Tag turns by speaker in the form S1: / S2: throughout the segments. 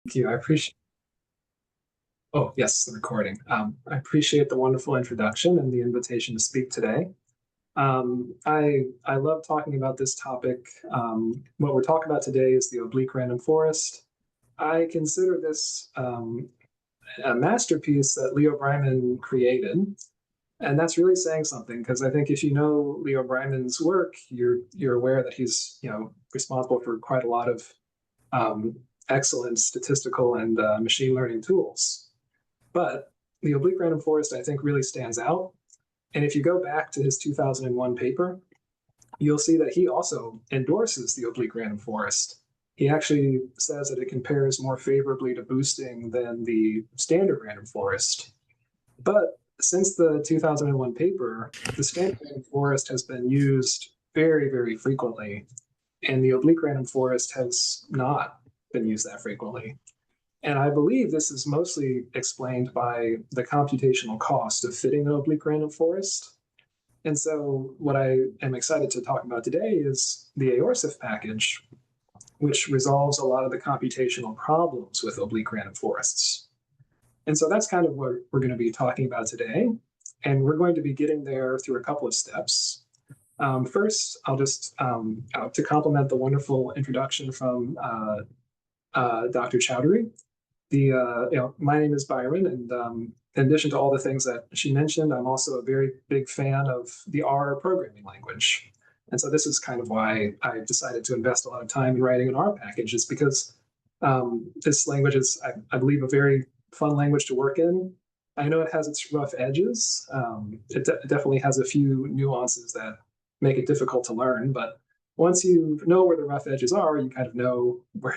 S1: Thank you. I appreciate. Oh, yes, the recording. I appreciate the wonderful introduction and the invitation to speak today. I love talking about this topic. What we're talking about today is the oblique random forest. I consider this a masterpiece that Leo Breiman created, and that's really saying something because I think if you know Leo Breiman's work, you're aware that he's responsible for quite a lot of um, excellent statistical and machine learning tools. But the oblique random forest, I think, really stands out. And if you go back to his 2001 paper, you'll see that he also endorses the oblique random forest. He actually says that it compares more favorably to boosting than the standard random forest. But since the 2001 paper, the standard random forest has been used very, very frequently, and the oblique random forest has not been used that frequently. And I believe this is mostly explained by the computational cost of fitting an oblique random forest. And so what I am excited to talk about today is the aorsif package, which resolves a lot of the computational problems with oblique random forests. And so that's kind of what we're going to be talking about today. And we're going to be getting there through a couple of steps. First, I'll just, to complement the wonderful introduction from Dr. Chowdhury, my name is Byron, and in addition to all the things that she mentioned, I'm also a very big fan of the R programming language. And so this is kind of why I decided to invest a lot of time in writing an R package, is because this language is, I believe, a very fun language to work in. I know it has its rough edges. Definitely has a few nuances that make it difficult to learn, but once you know where the rough edges are, you kind of know where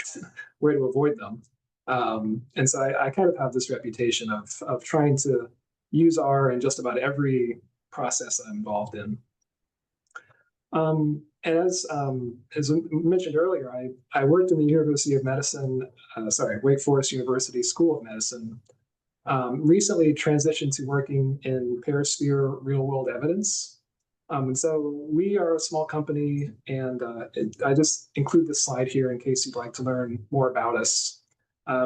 S1: to avoid them. And so I kind of have this reputation of trying to use R in just about every process I'm involved in. And as mentioned earlier, I worked in the University of Medicine, Wake Forest University School of Medicine. Recently transitioned to working in Perisphere real world evidence. And so we are a small company, and I just include this slide here in case you'd like to learn more about us.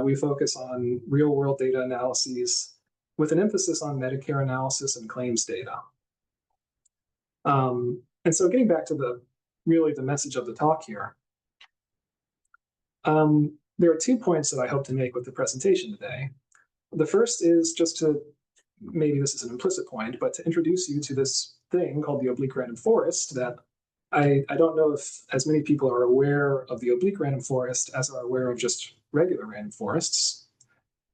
S1: We focus on real world data analyses with an emphasis on Medicare analysis and claims data. And so getting back to the message of the talk here, there are 2 points that I hope to make with the presentation today. The first is just to, maybe this is an implicit point, but to introduce you to this thing called the oblique random forest that I don't know if as many people are aware of the oblique random forest as are aware of just regular random forests.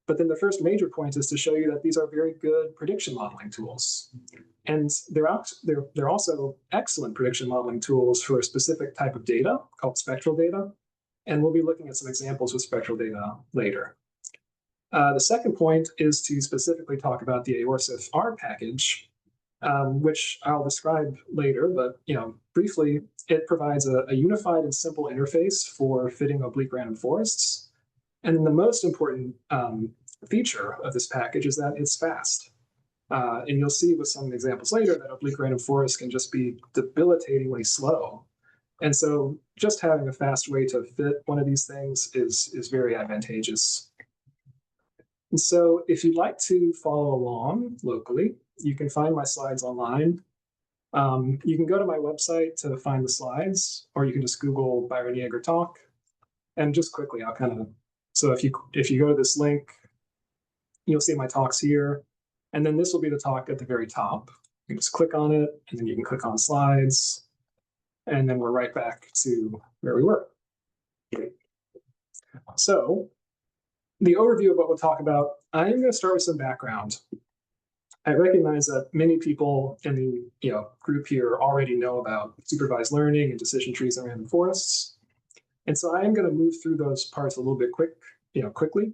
S1: But then the first major point is to show you that these are very good prediction modeling tools. And they're also excellent prediction modeling tools for a specific type of data called spectral data. And we'll be looking at some examples with spectral data later. The second point is to specifically talk about the aorsif R package, which I'll describe later, but briefly, it provides a unified and simple interface for fitting oblique random forests. And then the most important feature of this package is that it's fast. And you'll see with some examples later that oblique random forests can just be debilitatingly slow. And so just having a fast way to fit one of these things is very advantageous. And so if you'd like to follow along locally, you can find my slides online. You can go to my website to find the slides, or you can just Google Byron Jaeger talk. And just quickly, I'll kind of, so if you go to this link, you'll see my talks here. And then this will be the talk at the very top. You can just click on it, and then you can click on slides. And then we're right back to where we were. So the overview of what we'll talk about, I'm going to start with some background. I recognize that many people in the group here already know about supervised learning and decision trees and random forests. And so I am going to move through those parts a little bit quickly.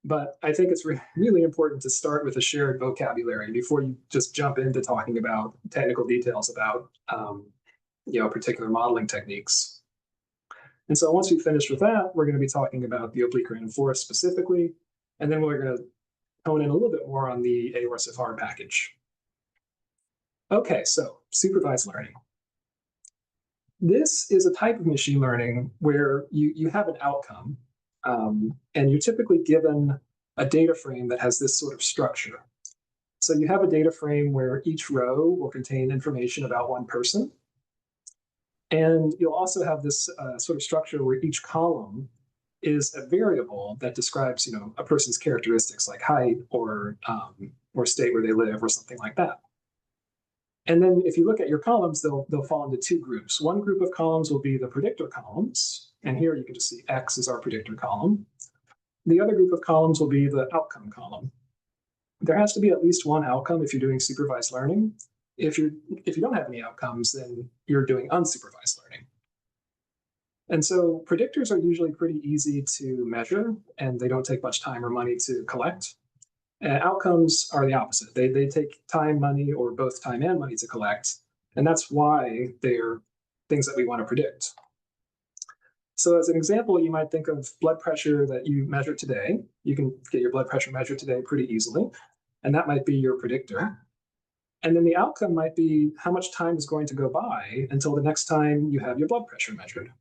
S1: But I think it's really important to start with a shared vocabulary before you just jump into talking about technical details about particular modeling techniques. And so once we've finished with that, we're going to be talking about the oblique random forest specifically, and then we're going to hone in a little bit more on the aorsif R package. Okay, so supervised learning. This is a type of machine learning where you have an outcome. And you're typically given a data frame that has this sort of structure. So you have a data frame where each row will contain information about one person. And you'll also have this sort of structure where each column is a variable that describes, a person's characteristics like height or state where they live or something like that. And then if you look at your columns, they'll fall into two groups. One group of columns will be the predictor columns. And here you can just see X is our predictor column. The other group of columns will be the outcome column. There has to be at least one outcome if you're doing supervised learning. If you don't have any outcomes, then you're doing unsupervised learning. And so predictors are usually pretty easy to measure, and they don't take much time or money to collect. Outcomes are the opposite. They take time, money, or both time and money to collect, and that's why they're things that we want to predict. So as an example, you might think of blood pressure that you measure today. You can get your blood pressure measured today pretty easily, and that might be your predictor. And then the outcome might be how much time is going to go by until the next time you have your blood pressure measured.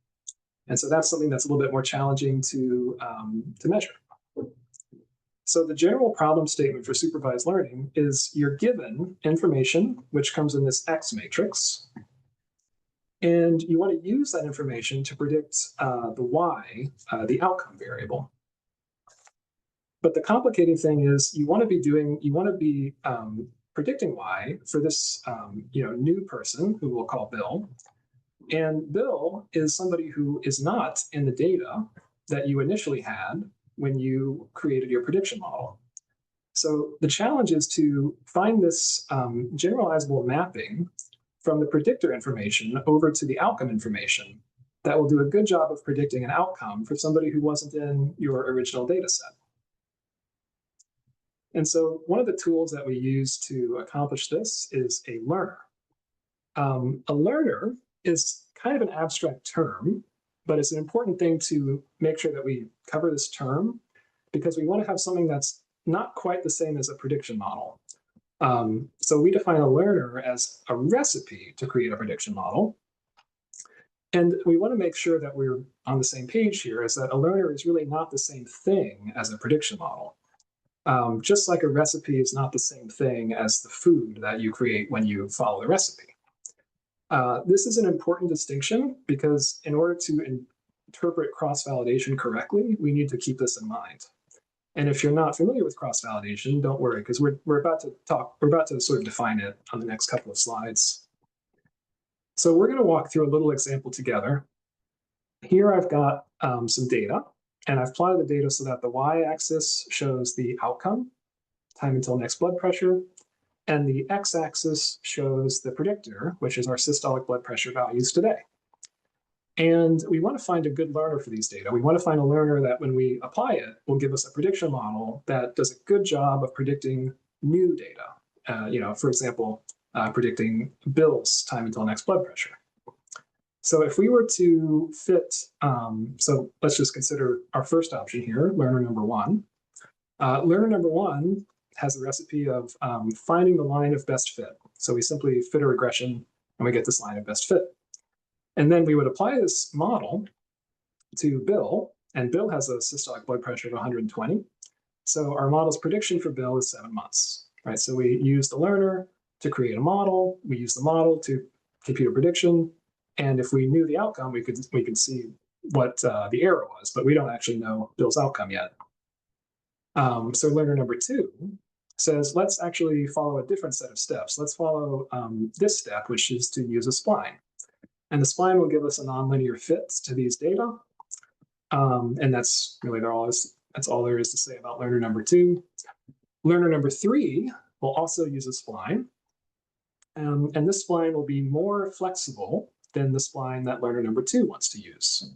S1: And so that's something that's a little bit more challenging to measure. So the general problem statement for supervised learning is you're given information, which comes in this X matrix, and you want to use that information to predict the Y, the outcome variable. But the complicating thing is you want to be predicting Y for this new person who we'll call Bill. And Bill is somebody who is not in the data that you initially had when you created your prediction model. So the challenge is to find this generalizable mapping from the predictor information over to the outcome information that will do a good job of predicting an outcome for somebody who wasn't in your original data set. And so one of the tools that we use to accomplish this is a learner. A learner is kind of an abstract term, but it's an important thing to make sure that we cover this term because we want to have something that's not quite the same as a prediction model. So we define a learner as a recipe to create a prediction model. And we want to make sure that we're on the same page here, is that a learner is really not the same thing as a prediction model. Just like a recipe is not the same thing as the food that you create when you follow the recipe. This is an important distinction because in order to interpret cross-validation correctly, we need to keep this in mind. And if you're not familiar with cross-validation, don't worry, because we're about to sort of define it on the next couple of slides. So we're going to walk through a little example together. Here I've got some data, and I've plotted the data so that the y-axis shows the outcome, time until next blood pressure, and the x-axis shows the predictor, which is our systolic blood pressure values today. And we want to find a good learner for these data. We want to find a learner that when we apply it, will give us a prediction model that does a good job of predicting new data. For example, predicting Bill's time until next blood pressure. So if we were to fit, so let's just consider our first option here, learner number one. Learner number one has a recipe of finding the line of best fit. So we simply fit a regression and we get this line of best fit. And then we would apply this model to Bill, and Bill has a systolic blood pressure of 120. So our model's prediction for Bill is 7 months, right? So we use the learner to create a model. We use the model to compute a prediction. And if we knew the outcome, we could see what the error was, but we don't actually know Bill's outcome yet. So learner number two says, let's actually follow a different set of steps. Let's follow this step, which is to use a spline. And the spline will give us a nonlinear fit to these data. And that's really that's all there is to say about learner number two. Learner number three will also use a spline. And this spline will be more flexible than the spline that learner number two wants to use.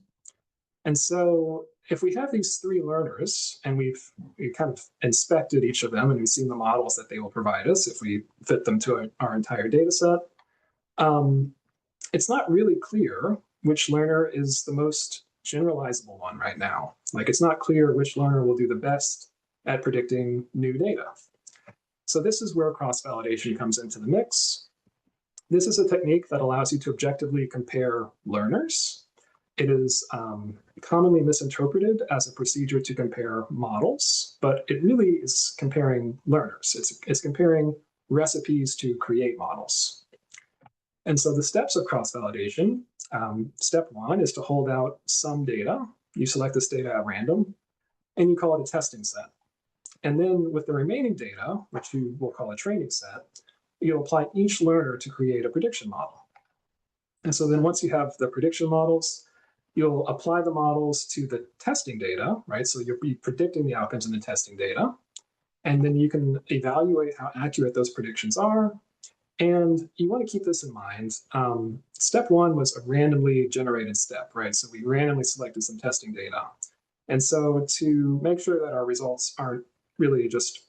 S1: And so if we have these three learners and we've kind of inspected each of them and we've seen the models that they will provide us if we fit them to our entire data set, it's not really clear which learner is the most generalizable one right now. Like, it's not clear which learner will do the best at predicting new data. So this is where cross-validation comes into the mix. This is a technique that allows you to objectively compare learners. It is commonly misinterpreted as a procedure to compare models, but it really is comparing learners. It's comparing recipes to create models. And so the steps of cross-validation, step one is to hold out some data. You select this data at random, and you call it a testing set. And then with the remaining data, which you will call a training set, you'll apply each learner to create a prediction model. And so then once you have the prediction models, you'll apply the models to the testing data, right? So you'll be predicting the outcomes in the testing data. And then you can evaluate how accurate those predictions are. And you want to keep this in mind. Step one was a randomly generated step, right? So we randomly selected some testing data. And so to make sure that our results aren't really just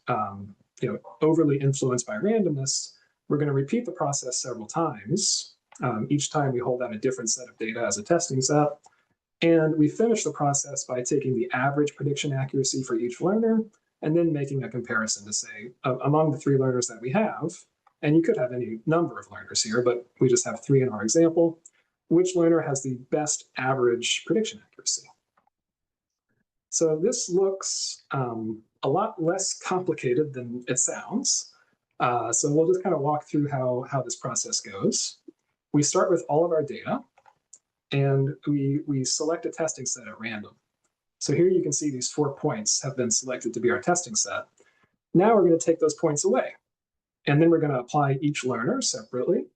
S1: overly influenced by randomness, we're going to repeat the process several times. Each time we hold out a different set of data as a testing set. And we finish the process by taking the average prediction accuracy for each learner and then making a comparison to say, among the 3 learners that we have, and you could have any number of learners here, but we just have 3 in our example, which learner has the best average prediction accuracy? So this looks a lot less complicated than it sounds. So we'll just kind of walk through how this process goes. We start with all of our data, and we select a testing set at random. So here you can see these 4 points have been selected to be our testing set. Now we're going to take those points away, and then we're going to apply each learner separately.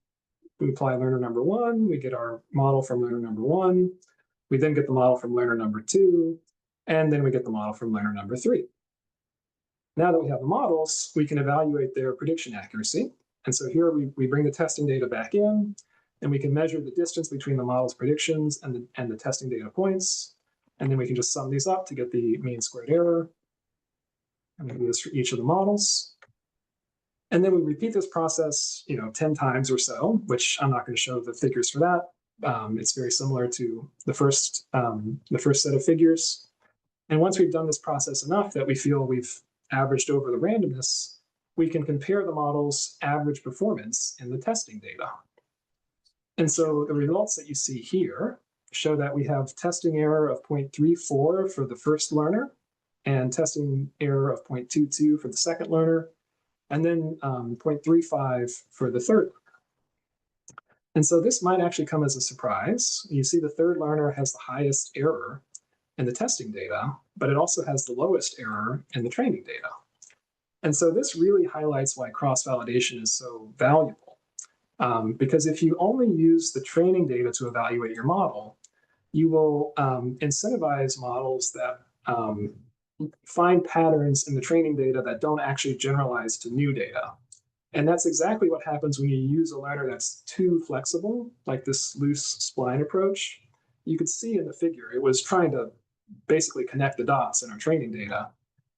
S1: We apply learner number 1, we get our model from learner number 1, we then get the model from learner number 2, and then we get the model from learner number 3. Now that we have the models, we can evaluate their prediction accuracy. And so here we bring the testing data back in, and we can measure the distance between the model's predictions and the testing data points. And then we can just sum these up to get the mean squared error. And we do this for each of the models. And then we repeat this process 10 times or so, which I'm not going to show the figures for that. It's very similar to the first set of figures. And once we've done this process enough that we feel we've averaged over the randomness, we can compare the model's average performance in the testing data. And so the results that you see here show that we have testing error of 0.34 for the first learner and testing error of 0.22 for the second learner, and then 0.35 for the third learner. And so this might actually come as a surprise. You see the third learner has the highest error in the testing data, but it also has the lowest error in the training data. And so this really highlights why cross-validation is so valuable. Because if you only use the training data to evaluate your model, you will incentivize models that find patterns in the training data that don't actually generalize to new data. And that's exactly what happens when you use a learner that's too flexible, like this loose spline approach. You could see in the figure, it was trying to basically connect the dots in our training data.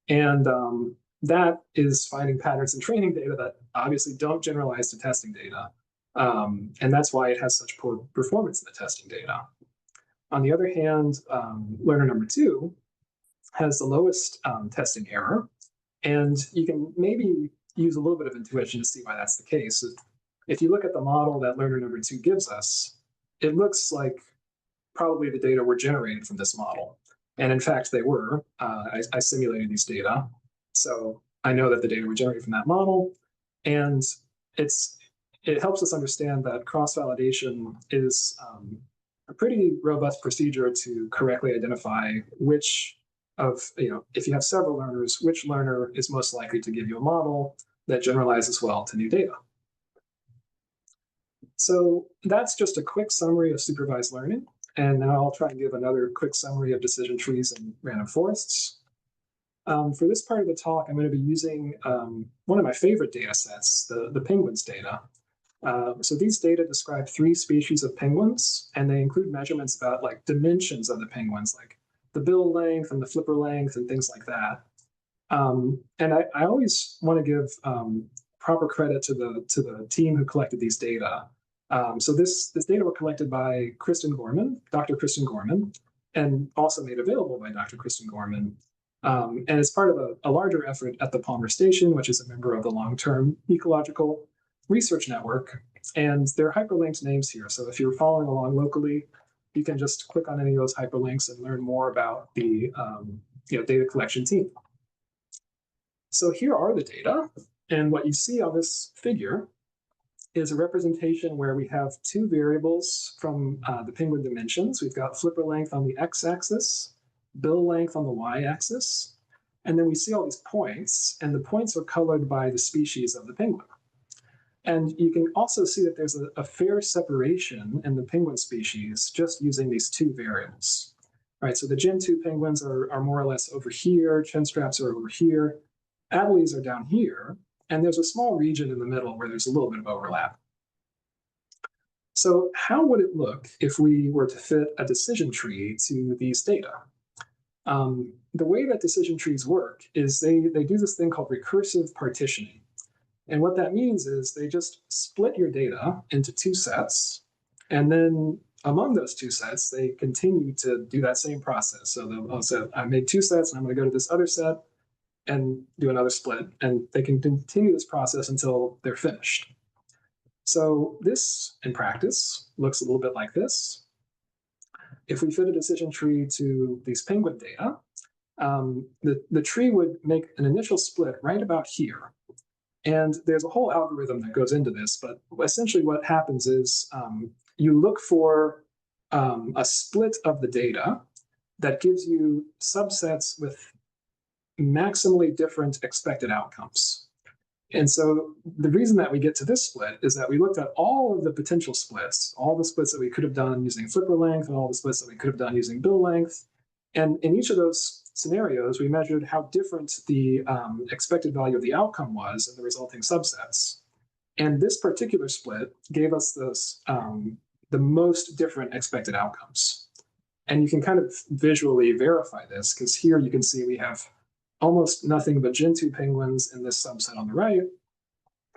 S1: And that is finding patterns in training data that obviously don't generalize to testing data. And that's why it has such poor performance in the testing data. On the other hand, learner number 2 has the lowest testing error. And you can maybe use a little bit of intuition to see why that's the case. If you look at the model that learner number 2 gives us, it looks like probably the data were generated from this model. And in fact, they were. I simulated these data. So I know that the data were generated from that model. And it helps us understand that cross-validation is a pretty robust procedure to correctly identify which of, if you have several learners, which learner is most likely to give you a model that generalizes well to new data. So that's just a quick summary of supervised learning. And now I'll try and give another quick summary of decision trees and random forests. For this part of the talk, I'm going to be using one of my favorite data sets, the penguins data. So these data describe 3 species of penguins, and they include measurements about like dimensions of the penguins, like the bill length and the flipper length and things like that. And I always want to give proper credit to the team who collected these data. So this data were collected by Dr. Kristen Gorman, and also made available by Dr. Kristen Gorman. And it's part of a larger effort at the Palmer Station, which is a member of the Long-Term Ecological Research Network. And there are hyperlinked names here. So if you're following along locally, you can just click on any of those hyperlinks and learn more about the data collection team. So here are the data, and what you see on this figure is a representation where we have two variables from the penguin dimensions. We've got flipper length on the x-axis, bill length on the y-axis, and then we see all these points, and the points are colored by the species of the penguin. And you can also see that there's a fair separation in the penguin species just using these two variables. Right, so the Gen 2 penguins are more or less over here, chinstraps are over here, adelies are down here, and there's a small region in the middle where there's a little bit of overlap. So how would it look if we were to fit a decision tree to these data? The way that decision trees work is they do this thing called recursive partitioning. And what that means is they just split your data into two sets, and then among those two sets, they continue to do that same process. So they'll say, I made two sets, and I'm going to go to this other set and do another split. And they can continue this process until they're finished. So this, in practice, looks a little bit like this. If we fit a decision tree to these penguin data, the tree would make an initial split right about here. And there's a whole algorithm that goes into this, but essentially what happens is you look for a split of the data that gives you subsets with maximally different expected outcomes. And so the reason that we get to this split is that we looked at all of the potential splits, all the splits that we could have done using flipper length and all the splits that we could have done using bill length. And in each of those scenarios, we measured how different the expected value of the outcome was in the resulting subsets. And this particular split gave us this, the most different expected outcomes. And you can kind of visually verify this, because here you can see we have almost nothing but Gen 2 penguins in this subset on the right.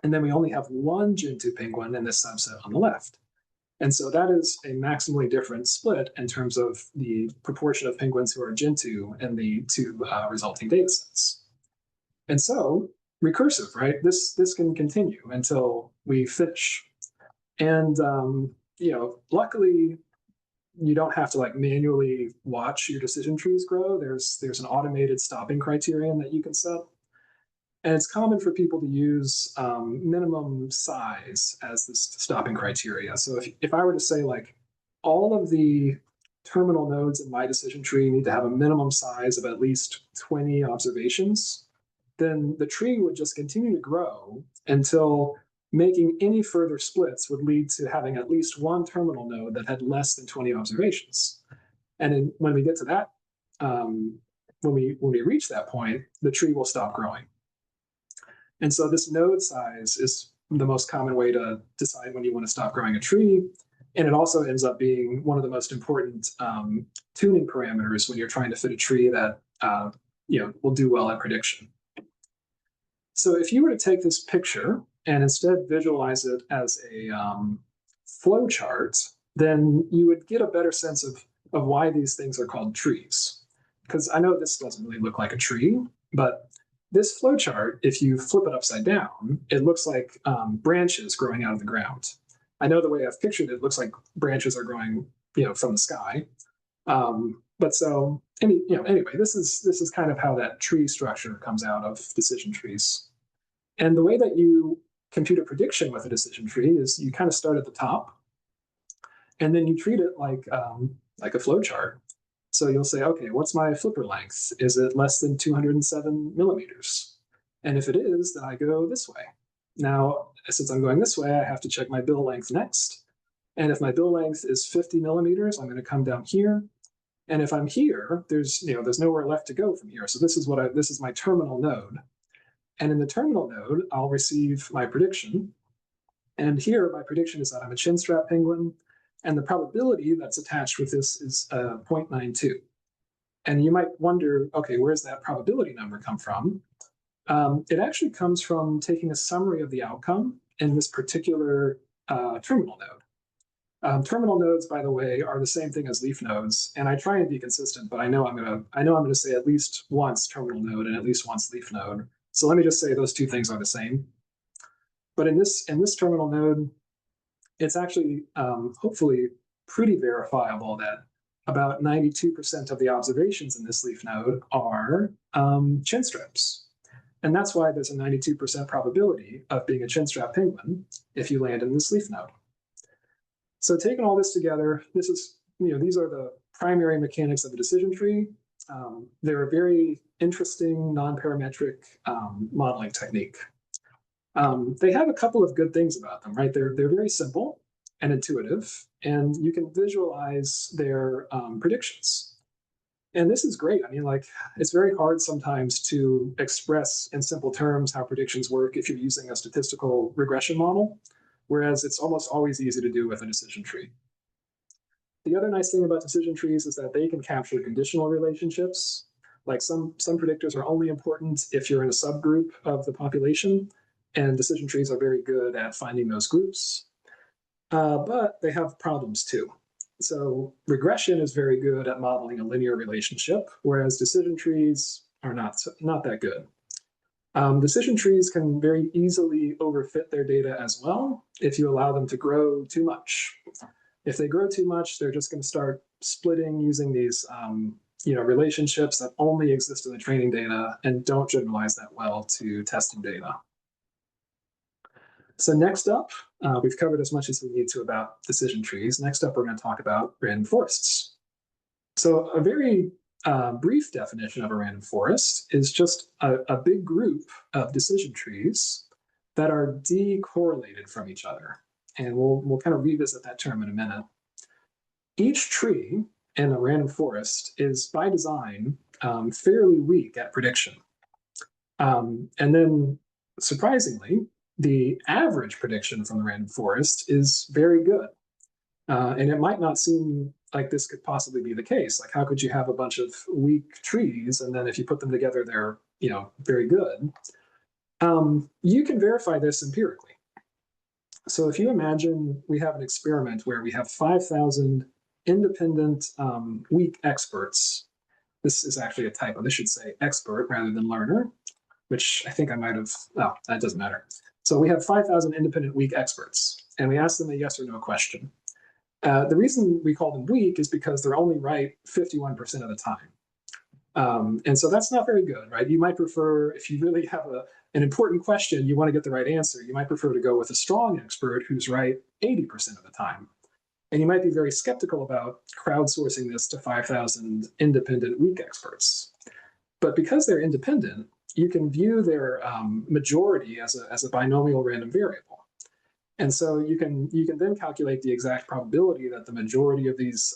S1: And then we only have one Gen 2 penguin in this subset on the left. And so that is a maximally different split in terms of the proportion of penguins who are Gen 2 and the two resulting data sets. And so recursive, right? This can continue until we finish. And luckily, you don't have to like manually watch your decision trees grow. There's an automated stopping criterion that you can set. And it's common for people to use minimum size as this stopping criteria. So if I were to say like all of the terminal nodes in my decision tree need to have a minimum size of at least 20 observations, then the tree would just continue to grow until making any further splits would lead to having at least one terminal node that had less than 20 observations. And when we get to that, when we reach that point, the tree will stop growing. And so this node size is the most common way to decide when you want to stop growing a tree. And it also ends up being one of the most important tuning parameters when you're trying to fit a tree that will do well at prediction. So if you were to take this picture and instead visualize it as a flow chart, then you would get a better sense of why these things are called trees. Because I know this doesn't really look like a tree, but this flow chart, if you flip it upside down, it looks like branches growing out of the ground. I know the way I've pictured it looks like branches are growing, from the sky. But so anyway, this is kind of how that tree structure comes out of decision trees. And the way that you compute a prediction with a decision tree is you kind of start at the top, and then you treat it like a flow chart. So you'll say, okay, what's my flipper length? Is it less than 207 millimeters? And if it is, then I go this way. Now, since I'm going this way, I have to check my bill length next. And if my bill length is 50 millimeters, I'm going to come down here. And if I'm here, there's nowhere left to go from here. So this is my terminal node. And in the terminal node, I'll receive my prediction. And here, my prediction is that I'm a chinstrap penguin. And the probability that's attached with this is 0.92. And you might wonder, okay, where's that probability number come from? It actually comes from taking a summary of the outcome in this particular terminal node. Terminal nodes, by the way, are the same thing as leaf nodes, and I try and be consistent, but I know I'm gonna say at least once terminal node and at least once leaf node. So let me just say those two things are the same. But in this terminal node, it's actually hopefully pretty verifiable that about 92% of the observations in this leaf node are chin straps. And that's why there's a 92% probability of being a chin strap penguin if you land in this leaf node. So taking all this together, this is, these are the primary mechanics of a decision tree. They're a very interesting non-parametric modeling technique. They have a couple of good things about them, right? They're very simple and intuitive, and you can visualize their predictions. And this is great. I mean, like, it's very hard sometimes to express in simple terms how predictions work if you're using a statistical regression model, whereas it's almost always easy to do with a decision tree. The other nice thing about decision trees is that they can capture conditional relationships. Like some predictors are only important if you're in a subgroup of the population, and decision trees are very good at finding those groups. But they have problems too. So regression is very good at modeling a linear relationship, whereas decision trees are not that good. Decision trees can very easily overfit their data as well if you allow them to grow too much. If they grow too much, they're just going to start splitting using these relationships that only exist in the training data and don't generalize that well to testing data. So next up, we've covered as much as we need to about decision trees. Next up, we're going to talk about random forests. So a very brief definition of a random forest is just a big group of decision trees that are decorrelated from each other. And we'll kind of revisit that term in a minute. Each tree in a random forest is, by design, fairly weak at prediction. And then, surprisingly, the average prediction from the random forest is very good. And it might not seem like this could possibly be the case. Like, how could you have a bunch of weak trees, and then if you put them together, they're very good? You can verify this empirically. So if you imagine we have an experiment where we have 5,000 independent weak experts. This is actually a typo. This should say expert rather than learner, which I think I might have, oh, that doesn't matter. So we have 5,000 independent weak experts, and we ask them a yes or no question. The reason we call them weak is because they're only right 51% of the time. And so that's not very good, right? You might prefer, if you really have an important question, you want to get the right answer, you might prefer to go with a strong expert who's right 80% of the time. And you might be very skeptical about crowdsourcing this to 5,000 independent weak experts. But because they're independent, you can view their majority as a binomial random variable. And so you can then calculate the exact probability that the majority of these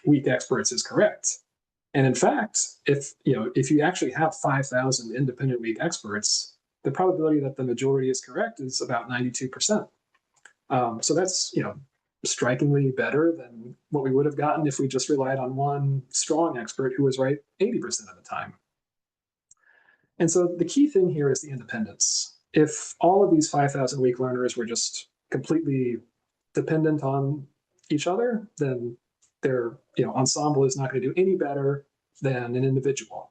S1: weak experts is correct. And in fact, if you actually have 5,000 independent weak experts, the probability that the majority is correct is about 92%. So that's strikingly better than what we would have gotten if we just relied on one strong expert who was right 80% of the time. And so the key thing here is the independence. If all of these 5,000 weak learners were just completely dependent on each other, then their ensemble is not going to do any better than an individual.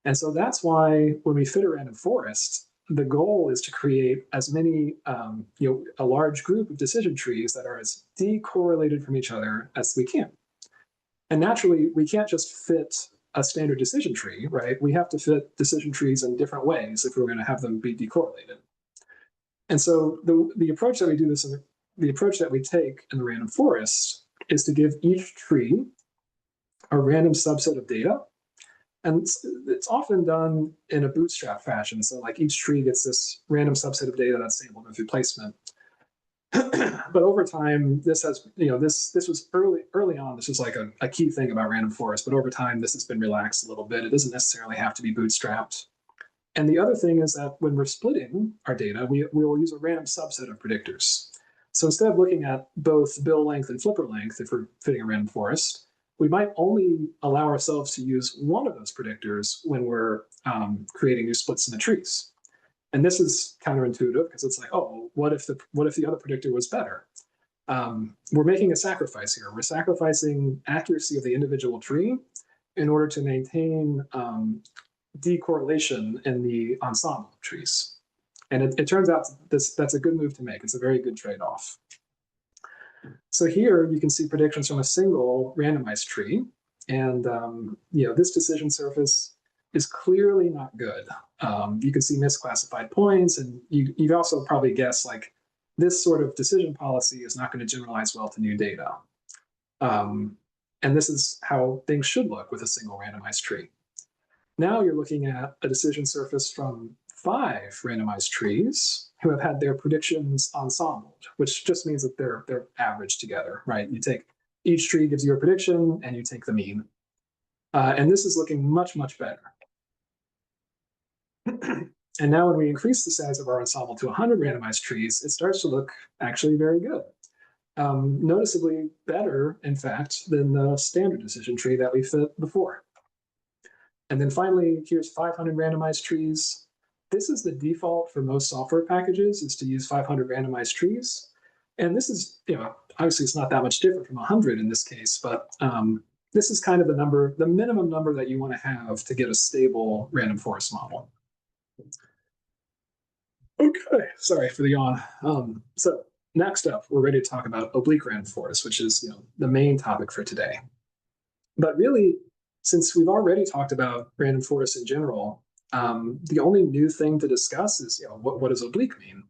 S1: And so that's why when we fit a random forest, the goal is to create as many, a large group of decision trees that are as decorrelated from each other as we can. And naturally, we can't just fit a standard decision tree, right? We have to fit decision trees in different ways if we're going to have them be decorrelated. And so the approach that we do this in the approach that we take in the random forest is to give each tree a random subset of data. And it's often done in a bootstrap fashion. So like each tree gets this random subset of data that's sampled with replacement. But over time, this has, this was early on, this was like a key thing about random forest, but over time, this has been relaxed a little bit. It doesn't necessarily have to be bootstrapped. And the other thing is that when we're splitting our data, we will use a random subset of predictors. So instead of looking at both bill length and flipper length, if we're fitting a random forest, we might only allow ourselves to use one of those predictors when we're creating new splits in the trees. And this is counterintuitive because it's like, oh, what if the other predictor was better? We're making a sacrifice here. We're sacrificing accuracy of the individual tree in order to maintain decorrelation in the ensemble of trees. And it turns out that's a good move to make. It's a very good trade-off. So here you can see predictions from a single randomized tree. And this decision surface is clearly not good. You can see misclassified points, and you also probably guess like this sort of decision policy is not going to generalize well to new data. And this is how things should look with a single randomized tree. Now you're looking at a decision surface from 5 randomized trees who have had their predictions ensembled, which just means that they're averaged together, right? You take each tree gives you a prediction, and you take the mean. And this is looking much, much better. And now when we increase the size of our ensemble to 100 randomized trees, it starts to look actually very good. Noticeably better, in fact, than the standard decision tree that we fit before. And then finally, here's 500 randomized trees. This is the default for most software packages, is to use 500 randomized trees. And this is, obviously it's not that much different from 100 in this case, but this is kind of the minimum number that you want to have to get a stable random forest model. Okay, sorry for the yawn. So next up, we're ready to talk about oblique random forest, which is the main topic for today. But really, since we've already talked about random forest in general, the only new thing to discuss is what does oblique mean?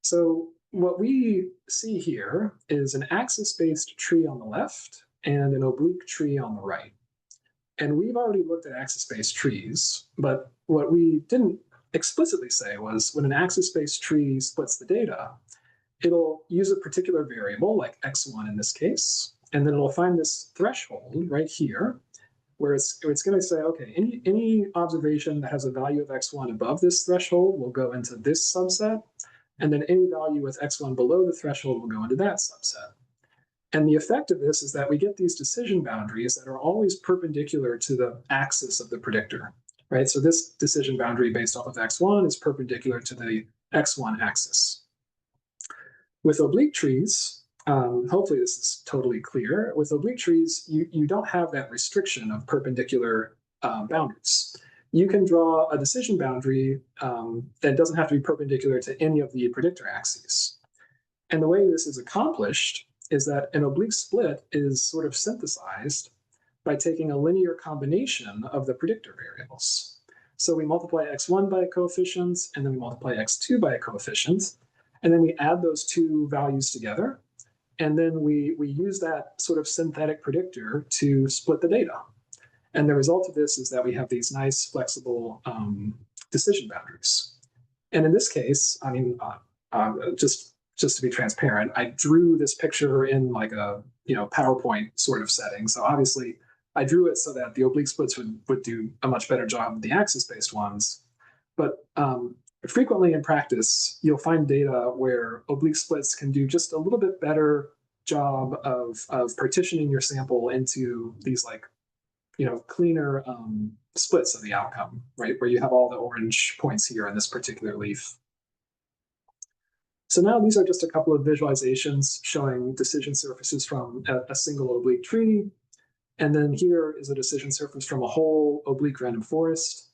S1: So what we see here is an axis-based tree on the left and an oblique tree on the right. And we've already looked at axis-based trees, but what we didn't explicitly say was when an axis-based tree splits the data, it'll use a particular variable, like x1 in this case, and then it'll find this threshold right here, where it's going to say, okay, any observation that has a value of x1 above this threshold will go into this subset, and then any value with x1 below the threshold will go into that subset. And the effect of this is that we get these decision boundaries that are always perpendicular to the axis of the predictor, right? So this decision boundary based off of x1 is perpendicular to the x1 axis. With oblique trees, hopefully this is totally clear. With oblique trees, you don't have that restriction of perpendicular boundaries. You can draw a decision boundary that doesn't have to be perpendicular to any of the predictor axes. And the way this is accomplished is that an oblique split is sort of synthesized by taking a linear combination of the predictor variables. So we multiply x1 by a coefficient, and then we multiply x2 by a coefficient, and then we add those two values together, and then we use that sort of synthetic predictor to split the data. And the result of this is that we have these nice flexible decision boundaries. And in this case, I mean, just to be transparent, I drew this picture in like a PowerPoint sort of setting. So obviously, I drew it so that the oblique splits would do a much better job than the axis-based ones. But frequently in practice, you'll find data where oblique splits can do just a little bit better job of partitioning your sample into these cleaner splits of the outcome, right? Where you have all the orange points here in this particular leaf. So now these are just a couple of visualizations showing decision surfaces from a single oblique tree. And then here is a decision surface from a whole oblique random forest.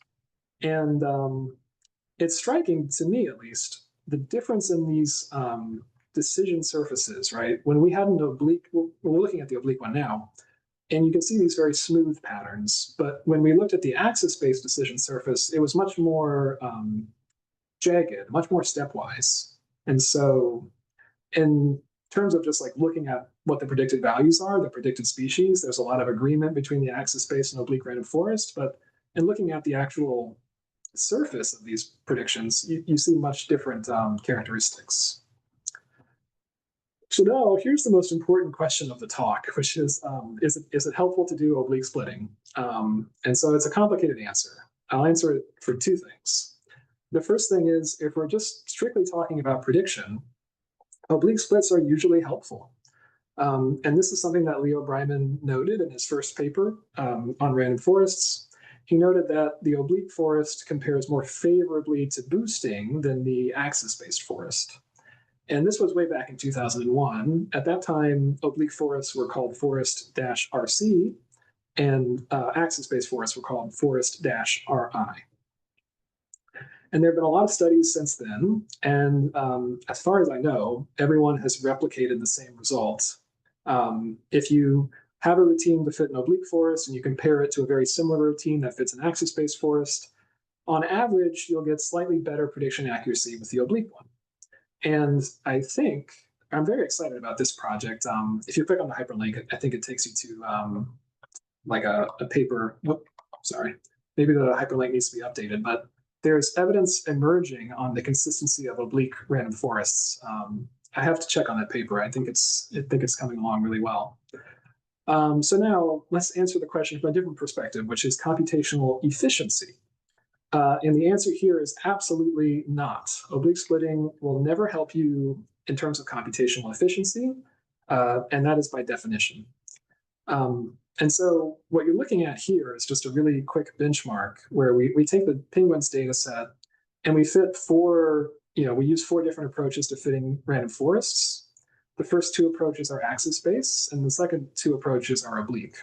S1: And it's striking to me, at least, the difference in these decision surfaces, right? When we had an oblique, we're looking at the oblique one now, and you can see these very smooth patterns. But when we looked at the axis-based decision surface, it was much more jagged, much more stepwise. And so in terms of just looking at what the predicted values are, the predicted species, there's a lot of agreement between the axis-based and oblique random forest. But in looking at the actual surface of these predictions, you see much different characteristics. So now here's the most important question of the talk, which is it helpful to do oblique splitting? And so it's a complicated answer. I'll answer it for two things. The first thing is, if we're just strictly talking about prediction, oblique splits are usually helpful. And this is something that Leo Breiman noted in his first paper on random forests. He noted that the oblique forest compares more favorably to boosting than the axis-based forest. And this was way back in 2001. At that time, oblique forests were called forest-RC, and axis-based forests were called forest-RI. And there have been a lot of studies since then. And as far as I know, everyone has replicated the same results. If you have a routine to fit an oblique forest and you compare it to a very similar routine that fits an axis-based forest, on average, you'll get slightly better prediction accuracy with the oblique one. And I think I'm very excited about this project. If you click on the hyperlink, I think it takes you to like a paper. Whoop, sorry, maybe the hyperlink needs to be updated, but there's evidence emerging on the consistency of oblique random forests. I have to check on that paper. I think it's coming along really well. So now let's answer the question from a different perspective, which is computational efficiency. And the answer here is absolutely not. Oblique splitting will never help you in terms of computational efficiency, and that is by definition. And so what you're looking at here is just a really quick benchmark where we take the penguins data set and we fit we use 4 different approaches to fitting random forests. The first 2 approaches are axis-based, and the second 2 approaches are oblique.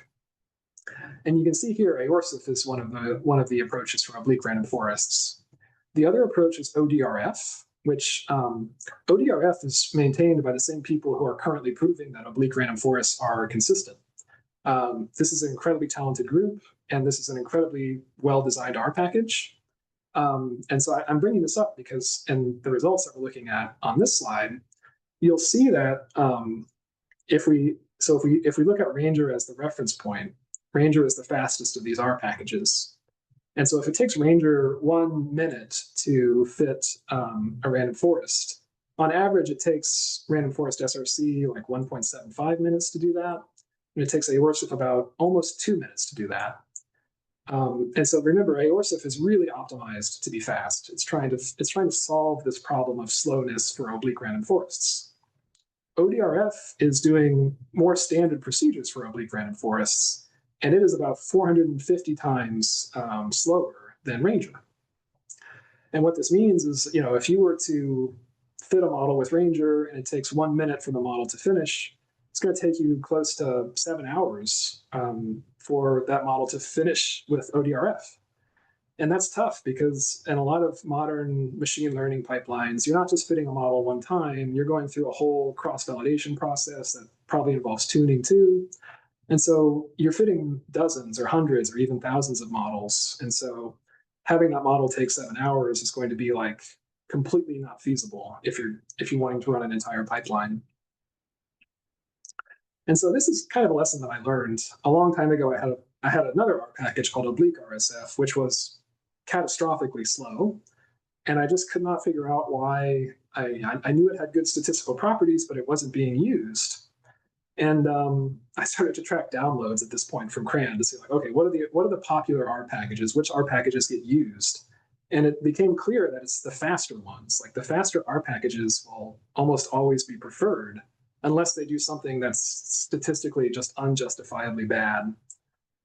S1: And you can see here, aorsif is one of the approaches for oblique random forests. The other approach is ODRF, which ODRF is maintained by the same people who are currently proving that oblique random forests are consistent. This is an incredibly talented group, and this is an incredibly well-designed R package. And so I'm bringing this up because in the results that we're looking at on this slide, you'll see that if we look at Ranger as the reference point, Ranger is the fastest of these R packages. And so if it takes Ranger 1 minute to fit a random forest, on average, it takes random forest SRC like 1.75 minutes to do that. And it takes aorsif about almost 2 minutes to do that. And so remember, aorsif is really optimized to be fast. It's trying to solve this problem of slowness for oblique random forests. ODRF is doing more standard procedures for oblique random forests, and it is about 450 times slower than Ranger. And what this means is, if you were to fit a model with Ranger and it takes 1 minute for the model to finish, it's going to take you close to 7 hours for that model to finish with ODRF. And that's tough because in a lot of modern machine learning pipelines, you're not just fitting a model one time, you're going through a whole cross-validation process that probably involves tuning too. And so you're fitting dozens or hundreds or even thousands of models. And so having that model take 7 hours is going to be like completely not feasible if you're wanting to run an entire pipeline. And so this is kind of a lesson that I learned a long time ago. I had another R package called Oblique RSF, which was catastrophically slow. And I just could not figure out why. I knew it had good statistical properties, but it wasn't being used. And I started to track downloads at this point from CRAN to see, like, okay, what are the popular R packages? Which R packages get used? And it became clear that it's the faster ones. Like the faster R packages will almost always be preferred unless they do something that's statistically just unjustifiably bad.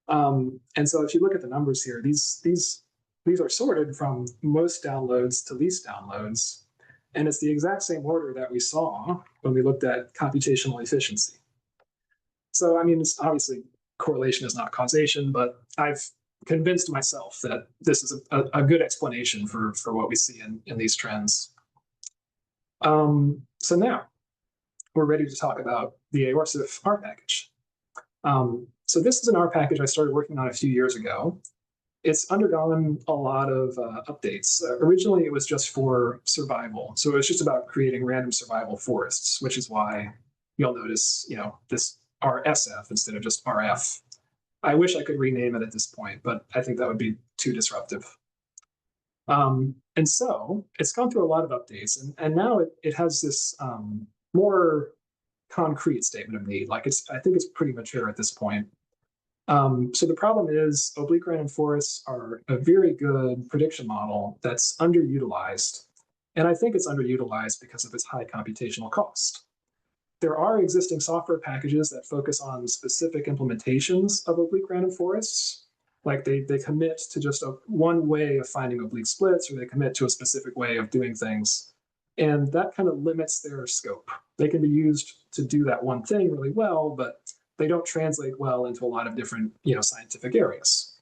S1: And so if you look at the numbers here, these are sorted from most downloads to least downloads. And it's the exact same order that we saw when we looked at computational efficiency. So, I mean, it's obviously correlation is not causation, but I've convinced myself that this is a good explanation for what we see in these trends. So now we're ready to talk about the aorsif R package. So this is an R package I started working on a few years ago. It's undergone a lot of updates. Originally, it was just for survival. So it was just about creating random survival forests, which is why you'll notice, this RSF instead of just RF. I wish I could rename it at this point, but I think that would be too disruptive. And so it's gone through a lot of updates, and now it has this more concrete statement of need. Like I think it's pretty mature at this point. So the problem is oblique random forests are a very good prediction model that's underutilized. And I think it's underutilized because of its high computational cost. There are existing software packages that focus on specific implementations of oblique random forests. Like they commit to just one way of finding oblique splits, or they commit to a specific way of doing things. And that kind of limits their scope. They can be used to do that one thing really well, but they don't translate well into a lot of different, scientific areas.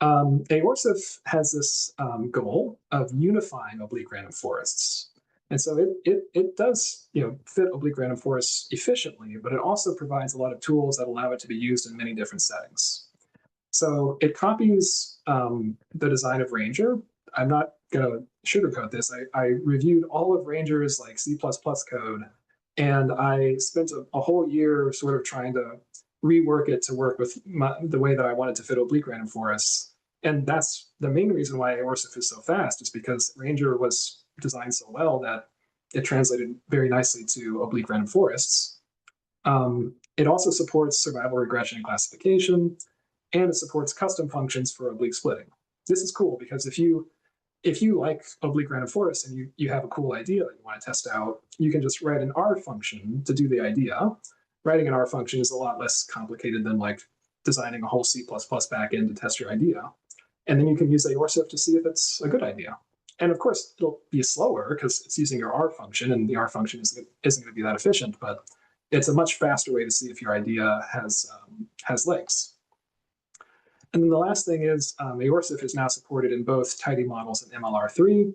S1: Aorsif has this goal of unifying oblique random forests. And so it does fit oblique random forests efficiently, but it also provides a lot of tools that allow it to be used in many different settings. So it copies the design of Ranger. I'm not going to sugarcoat this. I reviewed all of Ranger's like C++ code, and I spent a whole year sort of trying to rework it to work with the way that I wanted to fit oblique random forests. And that's the main reason why Aorsif is so fast, is because Ranger was designed so well that it translated very nicely to oblique random forests. It also supports survival regression and classification, and it supports custom functions for oblique splitting. This is cool because if you like oblique random forests and you have a cool idea that you want to test out, you can just write an R function to do the idea. Writing an R function is a lot less complicated than like designing a whole C++ backend to test your idea. And then you can use Aorsif to see if it's a good idea. And of course, it'll be slower because it's using your R function, and the R function isn't going to be that efficient, but it's a much faster way to see if your idea has legs. And then the last thing is Aorsif is now supported in both tidy models and MLR3.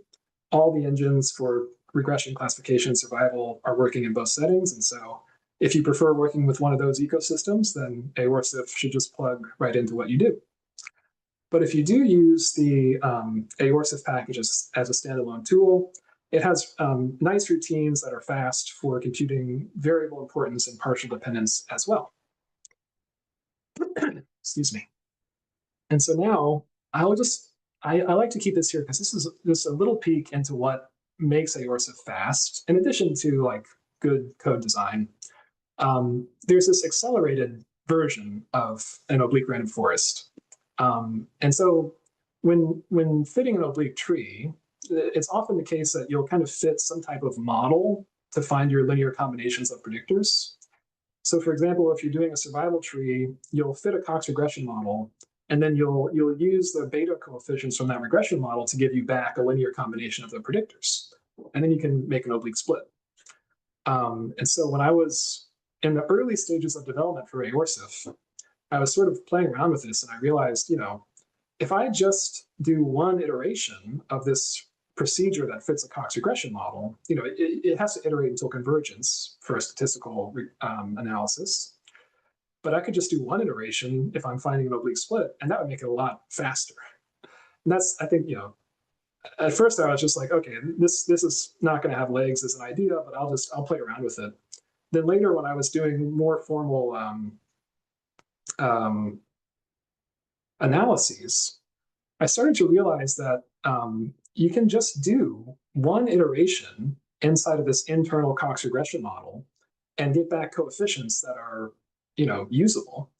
S1: All the engines for regression, classification, and survival are working in both settings. And so if you prefer working with one of those ecosystems, then Aorsif should just plug right into what you do. But if you do use the Aorsif package as a standalone tool, it has nice routines that are fast for computing variable importance and partial dependence as well. Excuse me. And so now I like to keep this here because this is just a little peek into what makes Aorsif fast, in addition to like good code design. There's this accelerated version of an oblique random forest. And so when fitting an oblique tree, it's often the case that you'll kind of fit some type of model to find your linear combinations of predictors. So for example, if you're doing a survival tree, you'll fit a Cox regression model, and then you'll use the beta coefficients from that regression model to give you back a linear combination of the predictors. And then you can make an oblique split. And so when I was in the early stages of development for Aorsif, I was sort of playing around with this, and I realized, if I just do one iteration of this procedure that fits a Cox regression model, it has to iterate until convergence for a statistical analysis. But I could just do one iteration if I'm finding an oblique split, and that would make it a lot faster. And that's, I think, at first I was just like, okay, this is not going to have legs as an idea, but I'll play around with it. Then later, when I was doing more formal analyses, I started to realize that you can just do one iteration inside of this internal Cox regression model and get back coefficients that are, usable.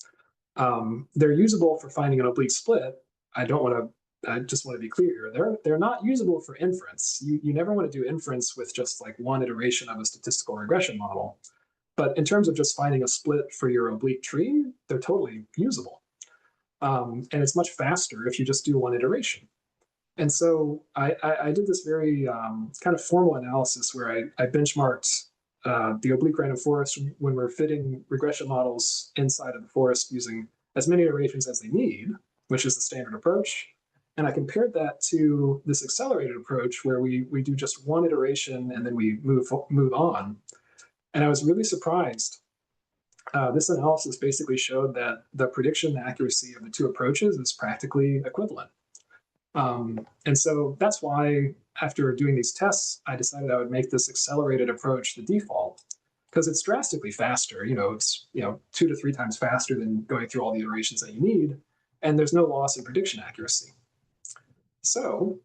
S1: They're usable for finding an oblique split. I just want to be clear. They're not usable for inference. You never want to do inference with just like one iteration of a statistical regression model. But in terms of just finding a split for your oblique tree, they're totally usable. And it's much faster if you just do one iteration. And so I did this very kind of formal analysis where I benchmarked the oblique random forest when we're fitting regression models inside of the forest using as many iterations as they need, which is the standard approach. And I compared that to this accelerated approach where we do just one iteration and then we move on. And I was really surprised. This analysis basically showed that the prediction accuracy of the two approaches is practically equivalent. And so that's why, after doing these tests, I decided I would make this accelerated approach the default, because it's drastically faster. It's 2 to 3 times faster than going through all the iterations that you need, and there's no loss in prediction accuracy. So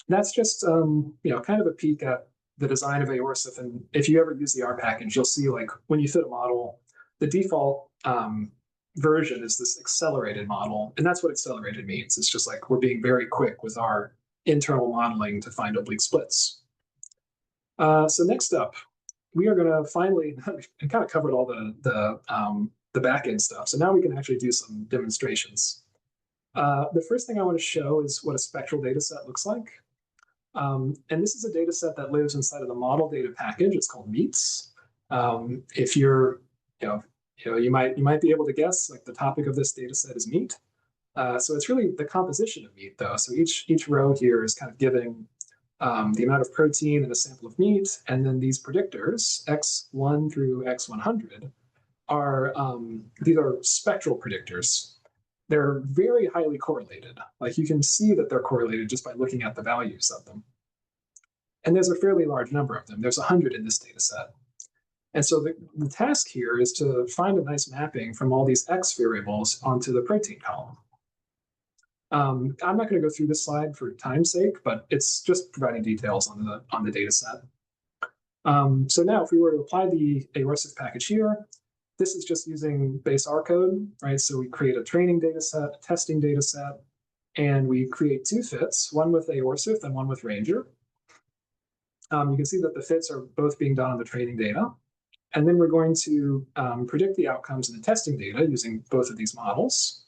S1: that's just kind of a peek at the design of Aorsif. And if you ever use the R package, you'll see like when you fit a model, the default version is this accelerated model. And that's what accelerated means. It's just like we're being very quick with our internal modeling to find oblique splits. So next up, we are going to finally, I kind of covered all the back-end stuff. So now we can actually do some demonstrations. The first thing I want to show is what a spectral data set looks like. And this is a data set that lives inside of the model data package. It's called MEETS. If you're, you might be able to guess, like the topic of this data set is meat. So it's really the composition of meat, though. So each row here is kind of giving the amount of protein in a sample of meat, and then these predictors, x1 through x100, are these are spectral predictors. They're very highly correlated. Like you can see that they're correlated just by looking at the values of them. And there's a fairly large number of them. There's 100 in this data set. And so the task here is to find a nice mapping from all these X variables onto the protein column. I'm not going to go through this slide for time's sake, but it's just providing details on the data set. So now if we were to apply the aorsive package here, this is just using base R code, right? So we create a training data set, a testing data set, and we create two fits, one with aorsive and one with Ranger. You can see that the fits are both being done on the training data. And then we're going to predict the outcomes in the testing data using both of these models.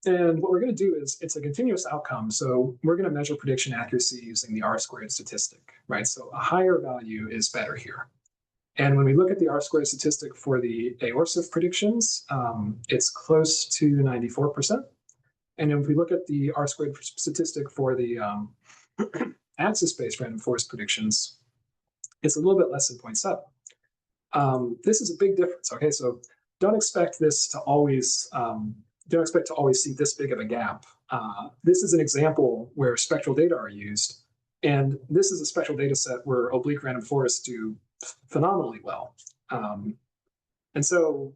S1: And what we're going to do is it's a continuous outcome. So we're going to measure prediction accuracy using the R-squared statistic, right? So a higher value is better here. And when we look at the R-squared statistic for the aorsive predictions, it's close to 94%. And if we look at the R-squared statistic for the axis-based random forest predictions, it's a little bit less than 0.7. This is a big difference. Okay, so don't expect this to always see this big of a gap. This is an example where spectral data are used, and this is a spectral data set where oblique random forests do phenomenally well. And so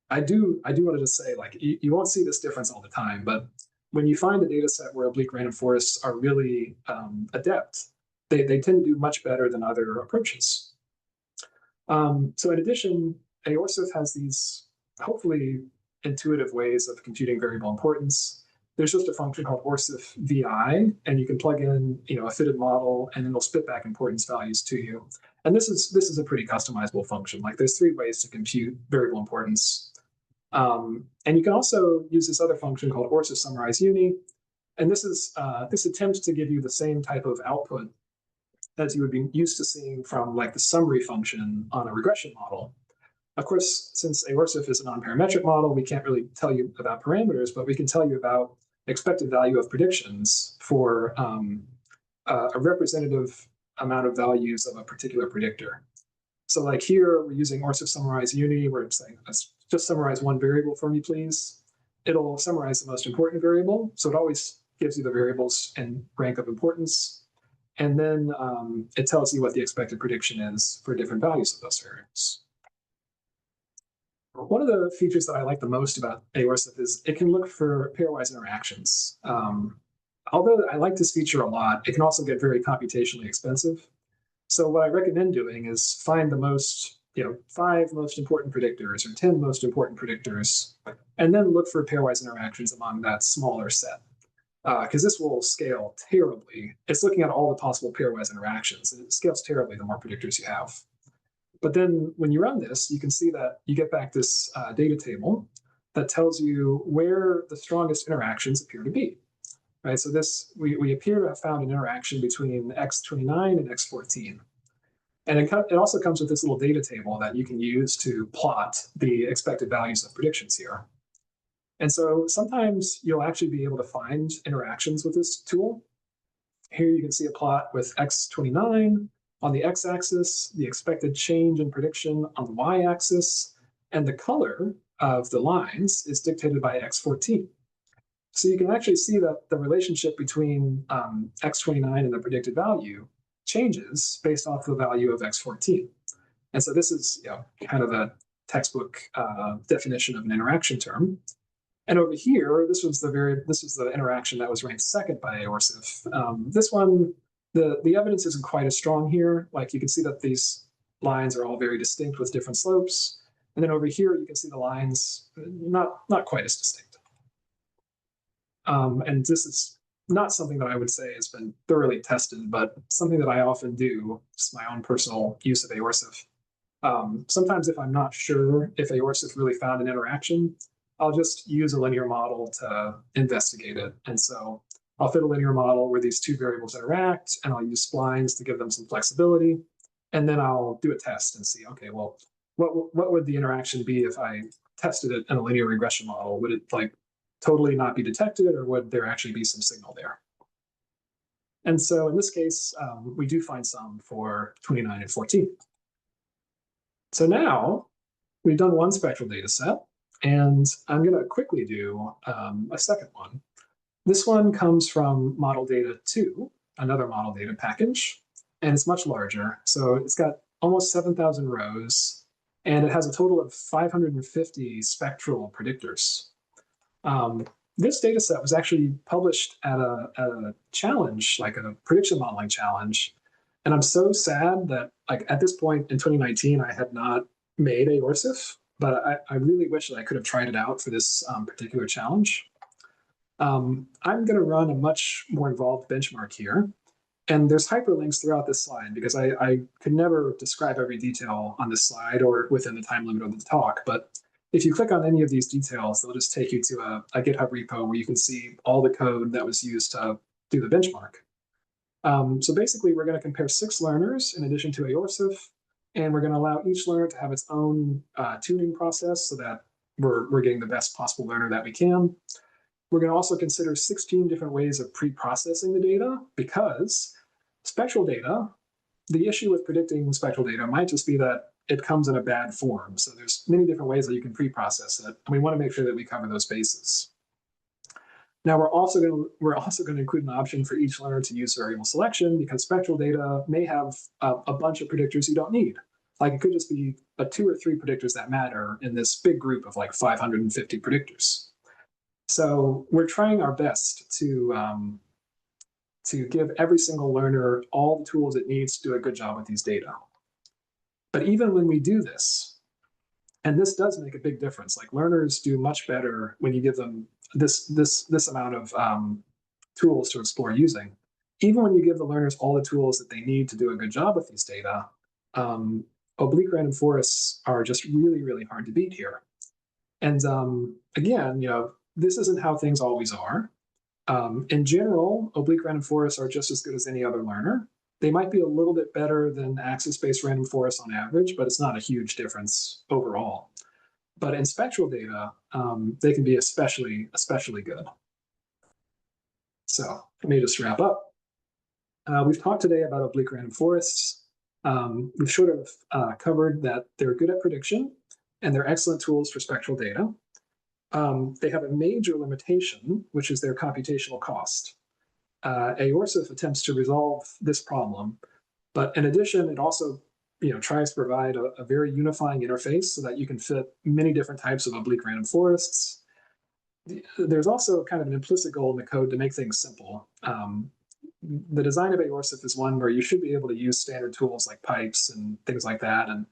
S1: I do want to just say, like, you won't see this difference all the time, but when you find a data set where oblique random forests are really adept, they tend to do much better than other approaches. So in addition, aorsive has these hopefully intuitive ways of computing variable importance. There's just a function called orsif vi, and you can plug in, a fitted model, and it'll spit back importance values to you. And this is a pretty customizable function. Like there's 3 ways to compute variable importance. And you can also use this other function called orsif summarize uni. And this attempts to give you the same type of output as you would be used to seeing from like the summary function on a regression model. Of course, since aorsive is a non-parametric model, we can't really tell you about parameters, but we can tell you about expected value of predictions for a representative amount of values of a particular predictor. So like here, we're using orsif summarize uni, where it's saying, just summarize one variable for me, please. It'll summarize the most important variable. So it always gives you the variables in rank of importance. And then it tells you what the expected prediction is for different values of those variables. One of the features that I like the most about aorsive is it can look for pairwise interactions. Although I like this feature a lot, it can also get very computationally expensive. So what I recommend doing is find the most, 5 most important predictors or 10 most important predictors, and then look for pairwise interactions among that smaller set. Because this will scale terribly. It's looking at all the possible pairwise interactions, and it scales terribly the more predictors you have. But then when you run this, you can see that you get back this data table that tells you where the strongest interactions appear to be. Right, so we appear to have found an interaction between x29 and x14. And it also comes with this little data table that you can use to plot the expected values of predictions here. And so sometimes you'll actually be able to find interactions with this tool. Here you can see a plot with x29 on the x-axis, the expected change in prediction on the y-axis, and the color of the lines is dictated by x14. So you can actually see that the relationship between x29 and the predicted value changes based off the value of x14. And so this is kind of a textbook definition of an interaction term. And over here, this was the interaction that was ranked second by aorsive. This one, the evidence isn't quite as strong here. Like you can see that these lines are all very distinct with different slopes. And then over here, you can see the lines not quite as distinct. And this is not something that I would say has been thoroughly tested, but something that I often do, just my own personal use of aorsive. Sometimes if I'm not sure if aorsive really found an interaction, I'll just use a linear model to investigate it. And so I'll fit a linear model where these 2 variables interact, and I'll use splines to give them some flexibility. And then I'll do a test and see, okay, well, what would the interaction be if I tested it in a linear regression model? Would it totally not be detected, or would there actually be some signal there? And so in this case, we do find some for 29 and 14. So now we've done one spectral data set, and I'm going to quickly do a second one. This one comes from model data 2, another model data package, and it's much larger. So it's got almost 7,000 rows, and it has a total of 550 spectral predictors. This data set was actually published at a challenge, like a prediction modeling challenge. And I'm so sad that like at this point in 2019, I had not made a ORSIF, but I really wish that I could have tried it out for this particular challenge. I'm going to run a much more involved benchmark here. And there's hyperlinks throughout this slide because I could never describe every detail on this slide or within the time limit of the talk. But if you click on any of these details, they'll just take you to a GitHub repo where you can see all the code that was used to do the benchmark. So basically, we're going to compare 6 learners in addition to a ORSIF, and we're going to allow each learner to have its own tuning process so that we're getting the best possible learner that we can. We're going to also consider 16 different ways of pre-processing the data because spectral data, the issue with predicting spectral data might just be that it comes in a bad form. So there's many different ways that you can pre-process it. And we want to make sure that we cover those bases. Now we're also going to include an option for each learner to use variable selection because spectral data may have a bunch of predictors you don't need. Like it could just be 2 or 3 predictors that matter in this big group of like 550 predictors. So we're trying our best to give every single learner all the tools it needs to do a good job with these data. But even when we do this, and this does make a big difference, like learners do much better when you give them this amount of tools to explore using. Even when you give the learners all the tools that they need to do a good job with these data, oblique random forests are just really, really hard to beat here. And again, this isn't how things always are. In general, oblique random forests are just as good as any other learner. They might be a little bit better than axis-based random forests on average, but it's not a huge difference overall. But in spectral data, they can be especially good. So let me just wrap up. We've talked today about oblique random forests. We've sort of covered that they're good at prediction, and they're excellent tools for spectral data. They have a major limitation, which is their computational cost. ORSIF attempts to resolve this problem, but in addition, it also tries to provide a very unifying interface so that you can fit many different types of oblique random forests. There's also kind of an implicit goal in the code to make things simple. The design of ORSIF is one where you should be able to use standard tools like pipes and things like that, and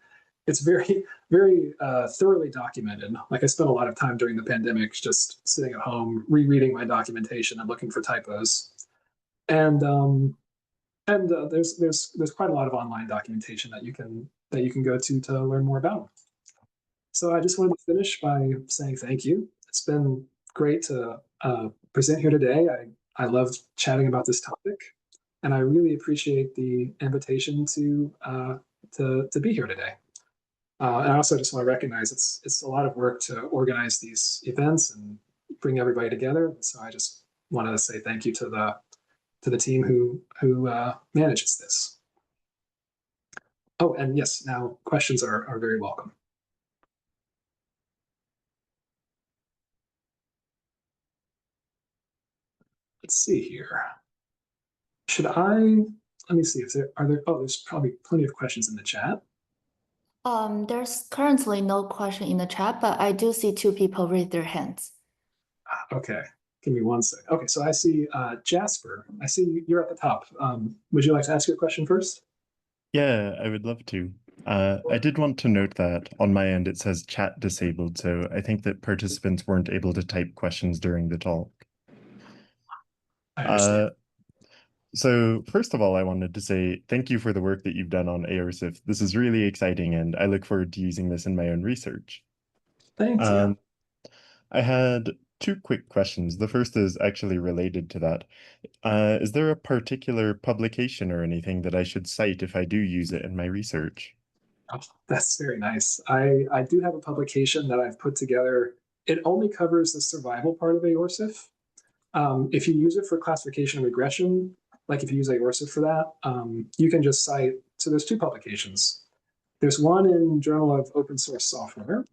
S1: it's very, very thoroughly documented. Like I spent a lot of time during the pandemic just sitting at home, rereading my documentation and looking for typos. And there's quite a lot of online documentation that you can go to learn more about. So I just wanted to finish by saying thank you. It's been great to present here today. I loved chatting about this topic, and I really appreciate the invitation to be here today. And I also just want to recognize it's a lot of work to organize these events and bring everybody together. So I just wanted to say thank you to the team who manages this. Oh, and yes, now questions are very welcome. Let's see here. Let me see if there's probably plenty of questions in the chat.
S2: There's currently no question in the chat, but I do see 2 people raise their hands.
S1: Okay, give me 1 sec. Okay, so I see Jasper. I see you're at the top. Would you like to ask your question first?
S3: Yeah, I would love to. I did want to note that on my end it says chat disabled, so I think that participants weren't able to type questions during the talk.
S1: I understand.
S3: So first of all, I wanted to say thank you for the work that you've done on AORSIF. This is really exciting, and I look forward to using this in my own research.
S1: Thank you.
S3: I had 2 quick questions. The first is actually related to that. Is there a particular publication or anything that I should cite if I do use it in my research?
S1: Oh, that's very nice. I do have a publication that I've put together it only covers the survival part of aorcif. If you use it for classification and regression, like if you use aorcif for that, you can just cite, so there's two publications. There's one in Journal of Open Source Software,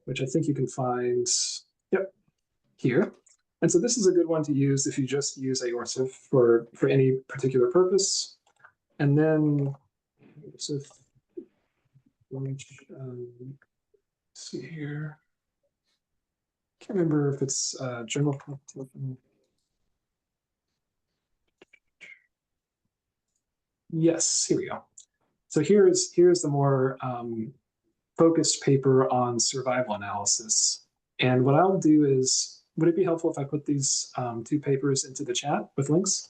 S1: which I think you can find, yep, here. And so this is a good one to use if you just use aorcif for any particular purpose. And then, so let's see here. Can't remember if it's journal publication. Yes, here we go. So here's the more focused paper on survival analysis. And what I'll do is, would it be helpful if I put these two papers into the chat with links?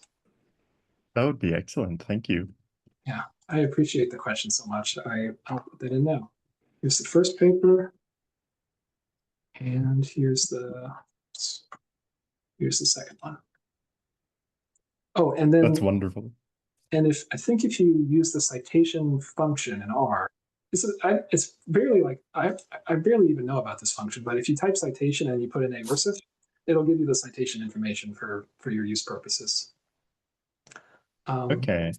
S3: That would be excellent. Thank you.
S1: Yeah, I appreciate the question so much. I'll put that in now. Here's the first paper. And here's the second one. Oh, and then
S3: That's wonderful.
S1: And I think if you use the citation function in R, it's barely like, I barely even know about this function, but if you type citation and you put in aorcif, it'll give you the citation information for your use purposes.
S3: Okay.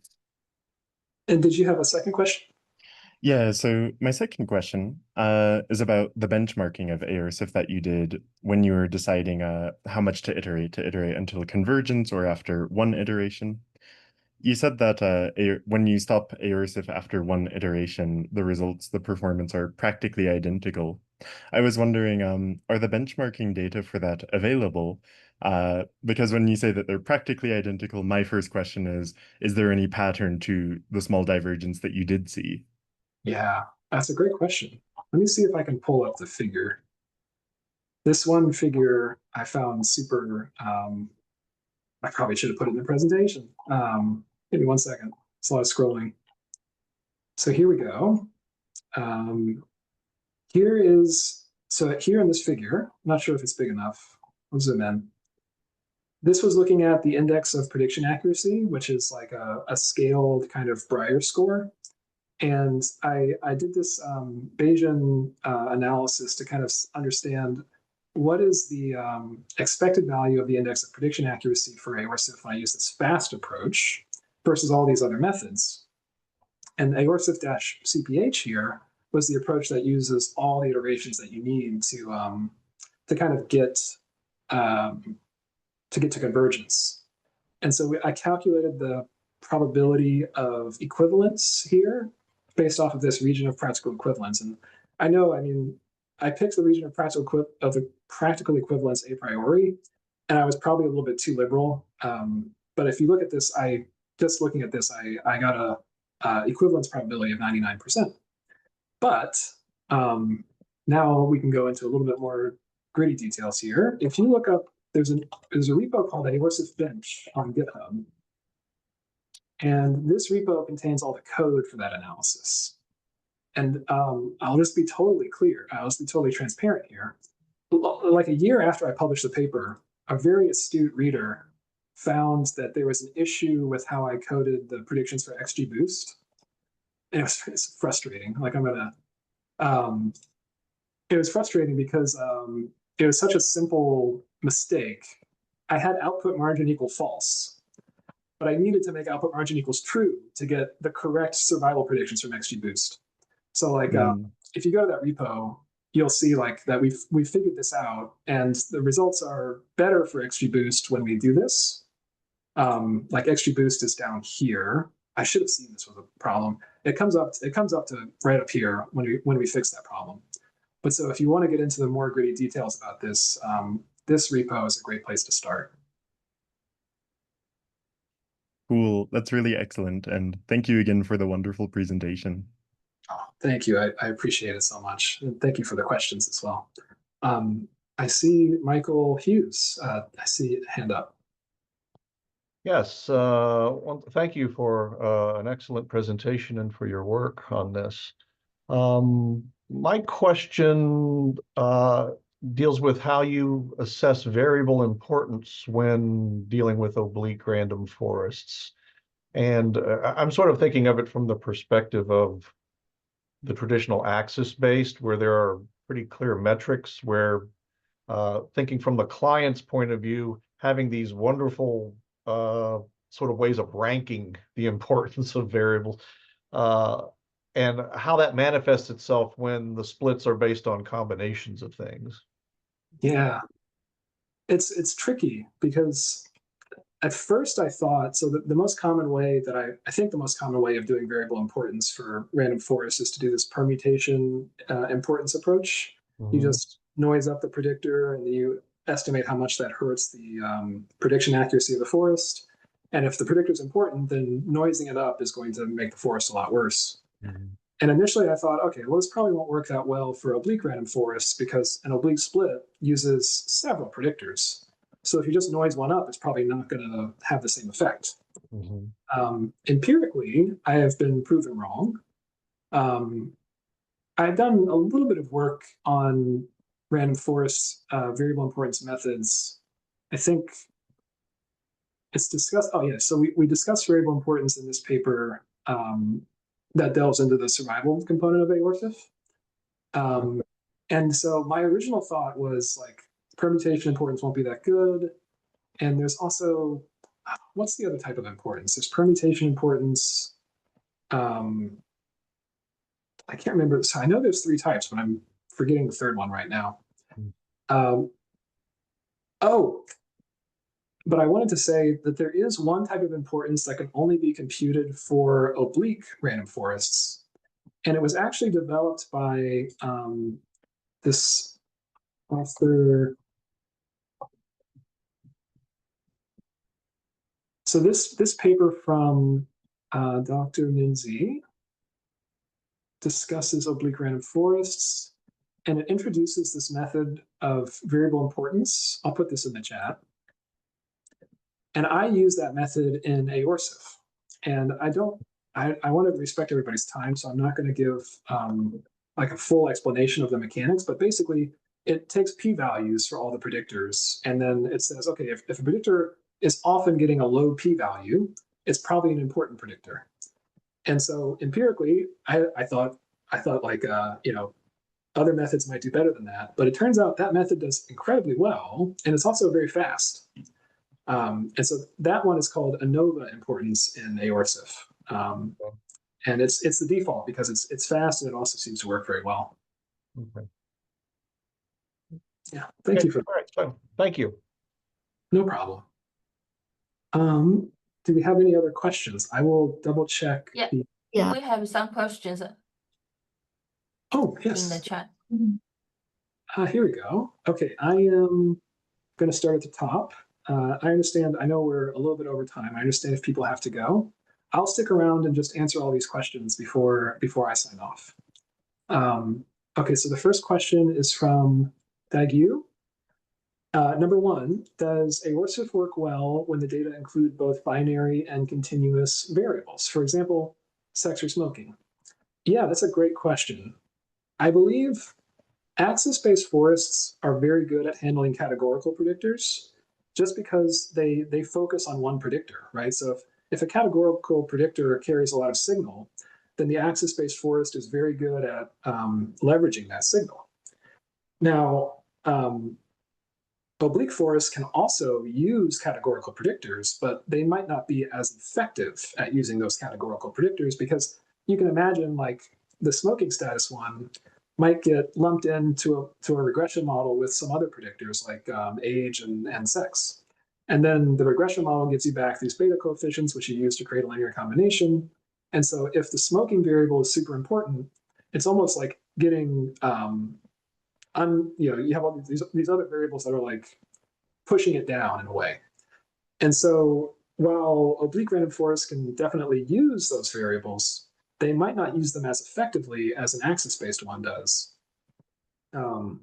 S1: And did you have a second question?
S3: Yeah, so my second question is about the benchmarking of aorcif that you did when you were deciding how much to iterate until convergence or after one iteration. You said that when you stop aorcif after one iteration, the performance are practically identical. I was wondering, are the benchmarking data for that available? Because when you say that they're practically identical, my first question is there any pattern to the small divergence that you did see?
S1: Yeah, that's a great question. Let me see if I can pull up the figure. This one figure I found super, I probably should have put it in the presentation. Give me 1 second. It's a lot of scrolling. So here we go. Here in this figure, I'm not sure if it's big enough. I'll zoom in. This was looking at the index of prediction accuracy, which is like a scaled kind of Breyer score. And I did this Bayesian analysis to kind of understand what is the expected value of the index of prediction accuracy for aorcif when I use this fast approach versus all these other methods. And aorcif-CPH here was the approach that uses all the iterations that you need to kind of get to convergence. And so I calculated the probability of equivalence here based off of this region of practical equivalence. And I mean, I picked the region of practical equivalence a priori, and I was probably a little bit too liberal. But if you look at this, just looking at this, I got a equivalence probability of 99%. But now we can go into a little bit more gritty details here. If you look up, there's a repo called aorcif bench on GitHub. And this repo contains all the code for that analysis. And I'll just be totally clear. I'll just be totally transparent here. Like a year after I published the paper, a very astute reader found that there was an issue with how I coded the predictions for XGBoost. And it's frustrating. Like it was frustrating because it was such a simple mistake. I had output margin equal false, but I needed to make output margin equals true to get the correct survival predictions from XGBoost. So like, if you go to that repo, you'll see like that we've figured this out, and the results are better for XGBoost when we do this. Like XGBoost is down here. I should have seen this was a problem. It comes up to right up here when we fix that problem. But so if you want to get into the more gritty details about this, this repo is a great place to start.
S3: Cool. That's really excellent. And thank you again for the wonderful presentation.
S1: Oh, thank you. I appreciate it so much. And thank you for the questions as well. I see Michael Hughes. I see a hand up.
S4: Yes, thank you for an excellent presentation and for your work on this. My question deals with how you assess variable importance when dealing with oblique random forests. And I'm sort of thinking of it from the perspective of the traditional axis-based, where there are pretty clear metrics, where thinking from the client's point of view, having these wonderful sort of ways of ranking the importance of variables, and how that manifests itself when the splits are based on combinations of things.
S1: Yeah, it's tricky because at first I thought, so the most common way that I think the most common way of doing variable importance for random forests is to do this permutation importance approach. You just noise up the predictor and you estimate how much that hurts the prediction accuracy of the forest. And if the predictor is important, then noising it up is going to make the forest a lot worse. And initially I thought, okay, well, this probably won't work that well for oblique random forests because an oblique split uses several predictors. So if you just noise one up, it's probably not going to have the same effect. Empirically, I have been proven wrong. I've done a little bit of work on random forest variable importance methods. I think it's discussed. Oh yeah, so we discussed variable importance in this paper that delves into the survival component of aortif. And so my original thought was like permutation importance won't be that good. And there's also, what's the other type of importance? There's permutation importance. I can't remember. So I know there's 3 types, but I'm forgetting the third one right now. But I wanted to say that there is one type of importance that can only be computed for oblique random forests. And it was actually developed by this author. So this paper from Dr. Minzy discusses oblique random forests, and it introduces this method of variable importance. I'll put this in the chat. And I use that method in aorcif. And I want to respect everybody's time, so I'm not going to give like a full explanation of the mechanics, but basically it takes p-values for all the predictors, and then it says, okay, if a predictor is often getting a low p-value, it's probably an important predictor. And so empirically, I thought like other methods might do better than that, but it turns out that method does incredibly well, and it's also very fast. And so that one is called ANOVA importance in aorcif. And it's the default because it's fast and it also seems to work very well. Yeah, thank you for that.
S4: All right, so thank you.
S1: No problem. Do we have any other questions? I will double check.
S2: Yeah.
S5: We have some questions
S1: Oh,
S5: in the
S1: yes.
S5: chat.
S1: Here we go. Okay, I am going to start at the top. I understand, I know we're a little bit over time. I understand if people have to go. I'll stick around and just answer all these questions before I sign off. Okay, so the first question is from Dagyu. Number 1, does aorcif work well when the data include both binary and continuous variables? For example, sex or smoking? Yeah, that's a great question. I believe axis-based forests are very good at handling categorical predictors just because they focus on one predictor, right? So if a categorical predictor carries a lot of signal, then the axis-based forest is very good at leveraging that signal. Now, oblique forests can also use categorical predictors, but they might not be as effective at using those categorical predictors because you can imagine like the smoking status one might get lumped into a regression model with some other predictors like age and sex. And then the regression model gives you back these beta coefficients, which you use to create a linear combination. And so if the smoking variable is super important, it's almost like getting, you have all these other variables that are like pushing it down in a way. And so while oblique random forests can definitely use those variables, they might not use them as effectively as an axis-based one does. But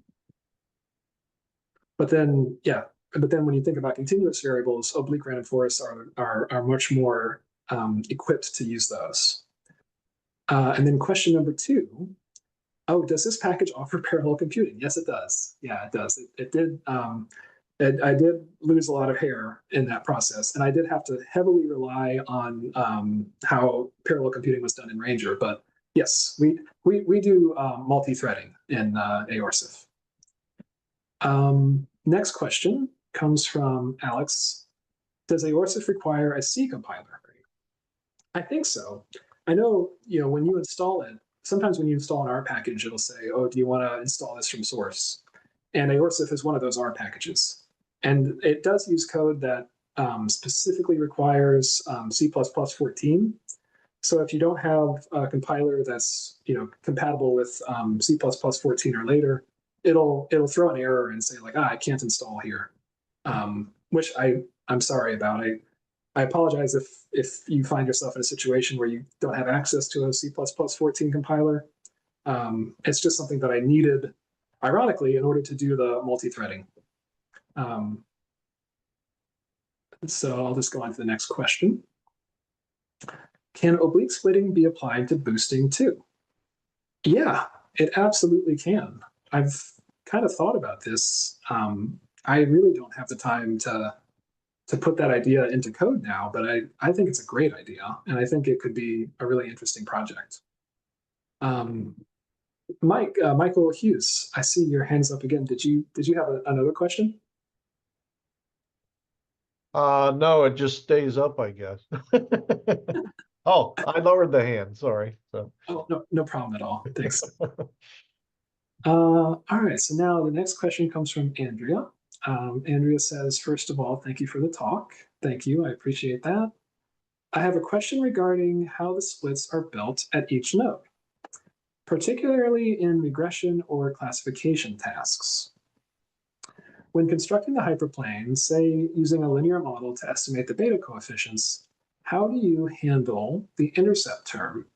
S1: then when you think about continuous variables, oblique random forests are much more equipped to use those. And then question number 2, does this package offer parallel computing? Yes, it does. Yeah, it does. It did. I did lose a lot of hair in that process, and I did have to heavily rely on how parallel computing was done in Ranger. But yes, we do multi-threading in aorsif. Next question comes from Alex. Does aorsif require a C compiler? I think so. I know, when you install it, sometimes when you install an R package, it'll say, oh, do you want to install this from source? And aorsif is one of those R packages. And it does use code that specifically requires C++14. So if you don't have a compiler that's compatible with C++14 or later, it'll throw an error and say like, I can't install here, which I'm sorry about. I apologize if you find yourself in a situation where you don't have access to a C++14 compiler. It's just something that I needed, ironically, in order to do the multi-threading. So I'll just go on to the next question. Can oblique splitting be applied to boosting too? Yeah, it absolutely can. I've kind of thought about this. I really don't have the time to put that idea into code now, but I think it's a great idea, and I think it could be a really interesting project. Michael Hughes, I see your hands up again. Did you have another question?
S4: No, it just stays up, I guess. Oh, I lowered the hand, sorry. So.
S1: Oh, no problem at all. Thanks. All right, so now the next question comes from Andrea. Andrea says, first of all, thank you for the talk. Thank you, I appreciate that. I have a question regarding how the splits are built at each node, particularly in regression or classification tasks. When constructing the hyperplane, say using a linear model to estimate the beta coefficients, how do you handle the intercept term?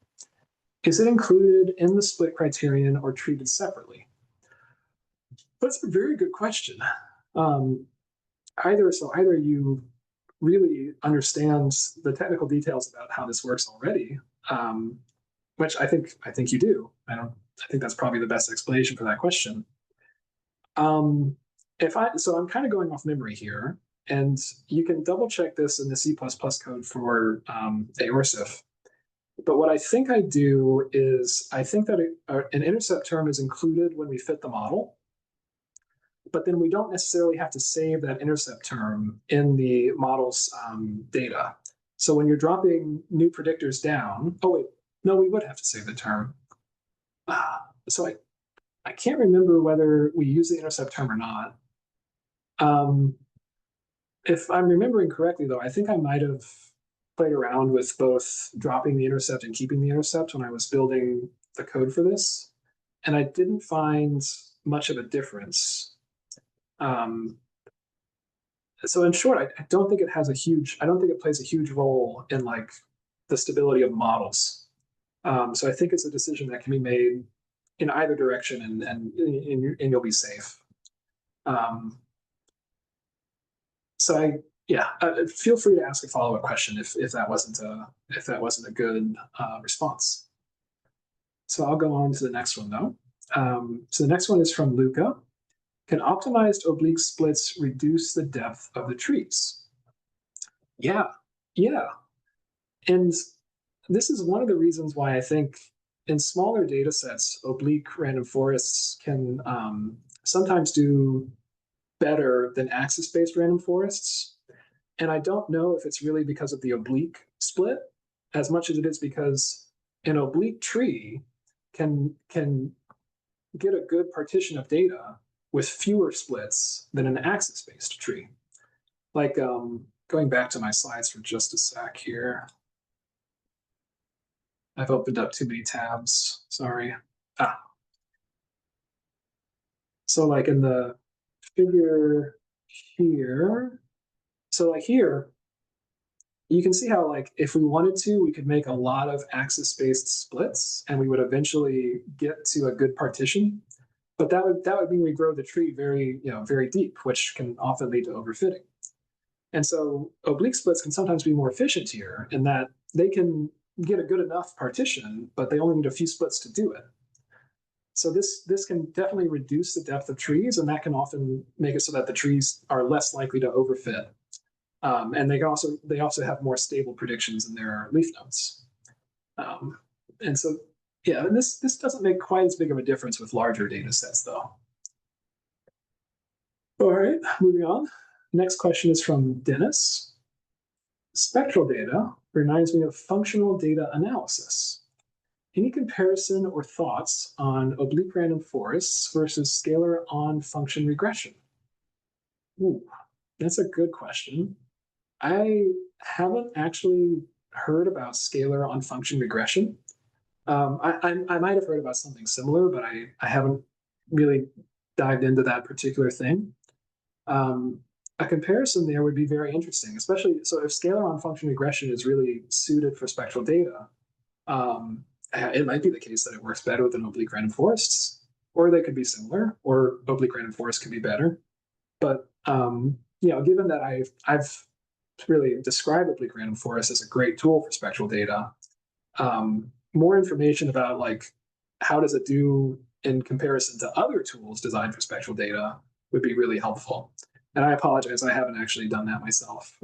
S1: Is it included in the split criterion or treated separately? That's a very good question. Either you really understand the technical details about how this works already, which I think you do. I think that's probably the best explanation for that question. So I'm kind of going off memory here, and you can double check this in the C++ code for aorsif. But what I think I do is I think that an intercept term is included when we fit the model, but then we don't necessarily have to save that intercept term in the model's data. So when you're dropping new predictors down, oh wait, no, we would have to save the term. So I can't remember whether we use the intercept term or not. If I'm remembering correctly, though, I think I might have played around with both dropping the intercept and keeping the intercept when I was building the code for this, and I didn't find much of a difference. So in short, I don't think it has I don't think it plays a huge role in like the stability of models. So I think it's a decision that can be made in either direction, and you'll be safe. So feel free to ask a follow-up question if that wasn't a good response. So I'll go on to the next one though. So the next one is from Luca. Can optimized oblique splits reduce the depth of the trees? Yeah. And this is one of the reasons why I think in smaller data sets, oblique random forests can sometimes do better than axis-based random forests. And I don't know if it's really because of the oblique split as much as it is because an oblique tree can get a good partition of data with fewer splits than an axis-based tree. Like going back to my slides for just a sec here. I've opened up too many tabs, sorry. So like in the figure here, so like here, you can see how like if we wanted to, we could make a lot of axis-based splits and we would eventually get to a good partition. But that would mean we grow the tree very deep, which can often lead to overfitting. And so oblique splits can sometimes be more efficient here in that they can get a good enough partition, but they only need a few splits to do it. So this can definitely reduce the depth of trees, and that can often make it so that the trees are less likely to overfit. And they also have more stable predictions in their leaf nodes. And so, yeah, and this doesn't make quite as big of a difference with larger data sets, though. All right, moving on. Next question is from Dennis. Spectral data reminds me of functional data analysis. Any comparison or thoughts on oblique random forests versus scalar on function regression? Ooh, that's a good question. I haven't actually heard about scalar on function regression. I might have heard about something similar, but I haven't really dived into that particular thing. A comparison there would be very interesting, especially so if scalar on function regression is really suited for spectral data, it might be the case that it works better than oblique random forests, or they could be similar, or oblique random forests could be better. But given that I've really described oblique random forest as a great tool for spectral data, more information about like how does it do in comparison to other tools designed for spectral data would be really helpful. And I apologize, I haven't actually done that myself.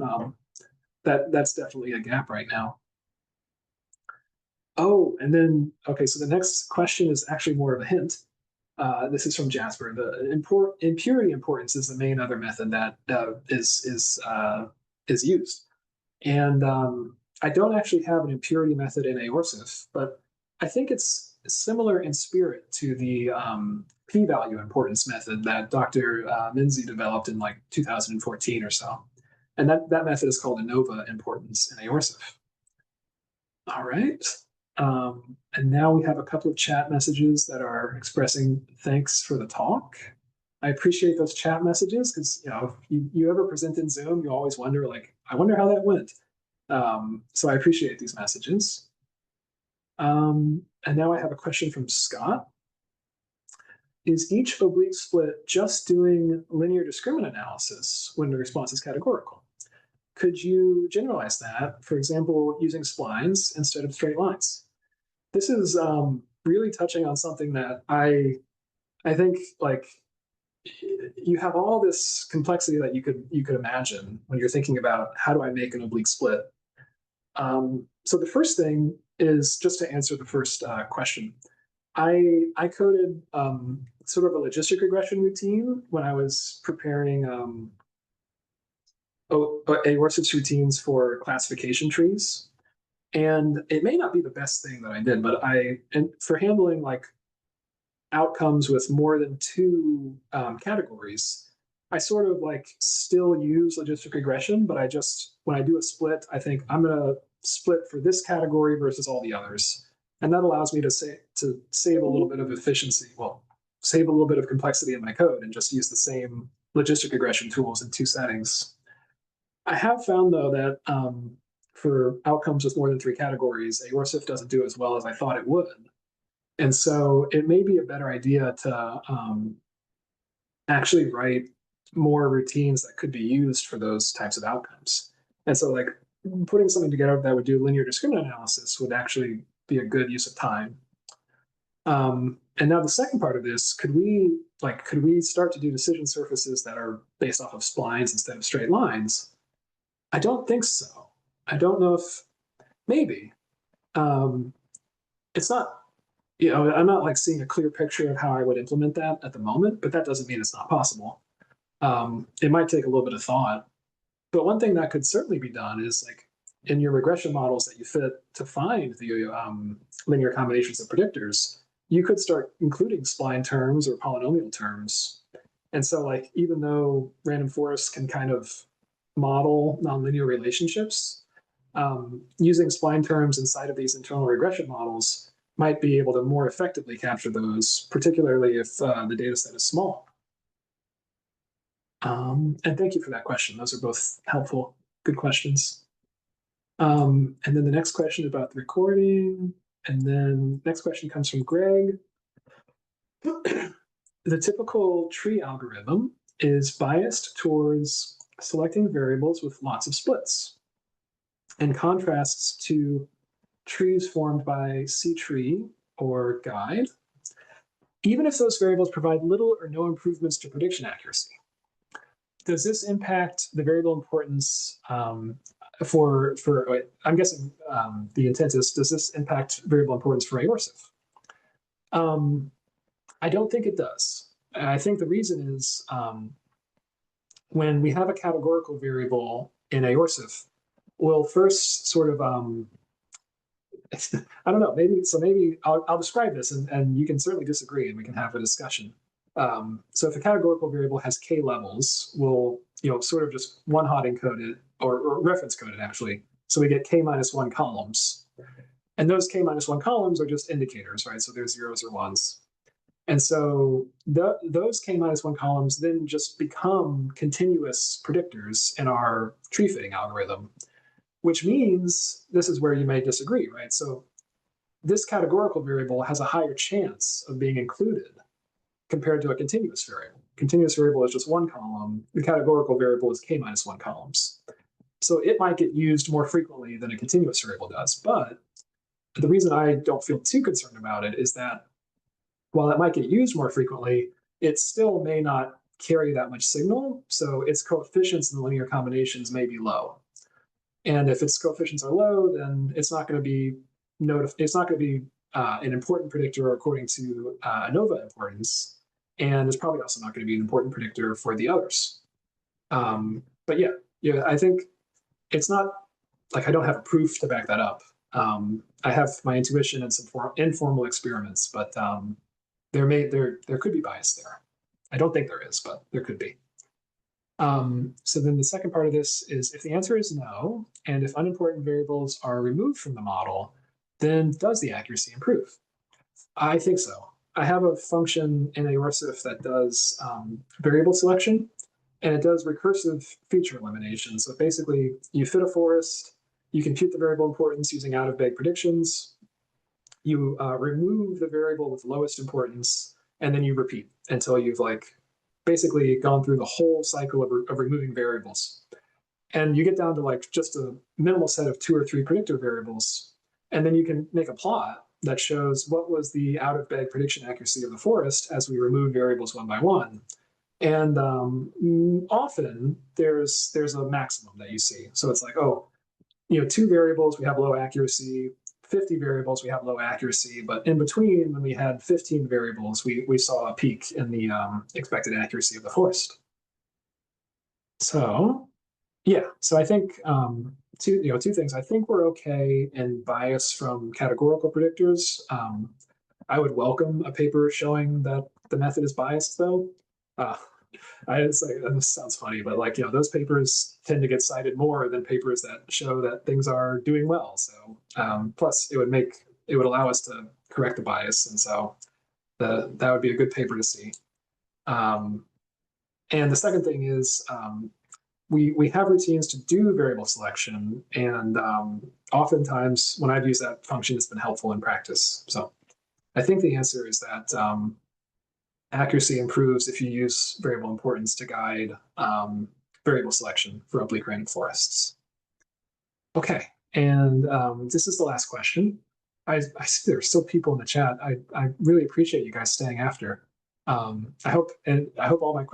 S1: That's definitely a gap right now. Oh, and then, okay, so the next question is actually more of a hint. This is from Jasper. The impurity importance is the main other method that is used. And I don't actually have an impurity method in Aorsif, but I think it's similar in spirit to the p-value importance method that Dr. Minzy developed in like 2014 or so. And that method is called ANOVA importance in Aorsif. All right. And now we have a couple of chat messages that are expressing thanks for the talk. I appreciate those chat messages because if you ever present in Zoom, you always wonder, like, I wonder how that went. So I appreciate these messages. And now I have a question from Scott. Is each oblique split just doing linear discriminant analysis when the response is categorical? Could you generalize that, for example, using splines instead of straight lines? This is really touching on something that I think like you have all this complexity that you could imagine when you're thinking about how do I make an oblique split. So the first thing is just to answer the first question. I coded sort of a logistic regression routine when I was preparing Aorsif's routines for classification trees. And it may not be the best thing that I did, but for handling like outcomes with more than two categories, I sort of like still use logistic regression, but when I do a split, I think I'm going to split for this category versus all the others. And that allows me to save a little bit of efficiency, save a little bit of complexity in my code and just use the same logistic regression tools in two settings. I have found though that for outcomes with more than three categories, Aorsif doesn't do as well as I thought it would. And so it may be a better idea to actually write more routines that could be used for those types of outcomes. And so like putting something together that would do linear discriminant analysis would actually be a good use of time. And now the second part of this, could we start to do decision surfaces that are based off of splines instead of straight lines? I don't think so. I don't know if maybe. It's not, I'm not like seeing a clear picture of how I would implement that at the moment, but that doesn't mean it's not possible. It might take a little bit of thought. But one thing that could certainly be done is like in your regression models that you fit to find the linear combinations of predictors, you could start including spline terms or polynomial terms. And so like, even though random forests can kind of model nonlinear relationships, using spline terms inside of these internal regression models might be able to more effectively capture those, particularly if the data set is small. And thank you for that question. Those are both helpful, good questions. And then the next question about the recording. And then next question comes from Greg. The typical tree algorithm is biased towards selecting variables with lots of splits, in contrasts to trees formed by C-tree or guide, even if those variables provide little or no improvements to prediction accuracy, does this impact the variable importance I'm guessing the intent is, does this impact variable importance for aorsive? I don't think it does. And I think the reason is when we have a categorical variable in aorsive, we'll first sort of I don't know, maybe I'll describe this and you can certainly disagree and we can have a discussion. So if a categorical variable has k levels, we'll sort of just one hot encode it or reference code it actually. So we get k minus 1 columns. And those k minus 1 columns are just indicators, right? So they're zeros or ones. And so those k minus 1 columns then just become continuous predictors in our tree fitting algorithm, which means this is where you may disagree, right? So this categorical variable has a higher chance of being included compared to a continuous variable. Continuous variable is just one column. The categorical variable is k minus 1 columns. So it might get used more frequently than a continuous variable does. But the reason I don't feel too concerned about it is that while it might get used more frequently, it still may not carry that much signal. So its coefficients in the linear combinations may be low. And if its coefficients are low, then it's not going to be an important predictor according to ANOVA importance, and it's probably also not going to be an important predictor for the others. But yeah, I think it's not like I don't have a proof to back that up. I have my intuition and some informal experiments, but there could be bias there. I don't think there is, but there could be. So then the second part of this is if the answer is no, and if unimportant variables are removed from the model, then does the accuracy improve? I think so. I have a function in aorsive that does variable selection, and it does recursive feature elimination. So basically, you fit a forest, you compute the variable importance using out-of-bag predictions, you remove the variable with lowest importance, and then you repeat until you've basically gone through the whole cycle of removing variables. And you get down to just a minimal set of 2 or 3 predictor variables. And then you can make a plot that shows what was the out-of-bag prediction accuracy of the forest as we remove variables one by one. And often there's a maximum that you see. So it's 2 variables, we have low accuracy, 50 variables, we have low accuracy, but in between, when we had 15 variables, we saw a peak in the expected accuracy of the forest. So yeah, so I think two things. I think we're okay in bias from categorical predictors. I would welcome a paper showing that the method is biased, though. This sounds funny, but those papers tend to get cited more than papers that show that things are doing well. So plus it would allow us to correct the bias, and so that would be a good paper to see. And the second thing is we have routines to do variable selection, and oftentimes when I've used that function, it's been helpful in practice. So I think the answer is that accuracy improves if you use variable importance to guide variable selection for oblique random forests. Okay, and this is the last question. I see there's still people in the chat. I really appreciate you guys staying after. I hope all my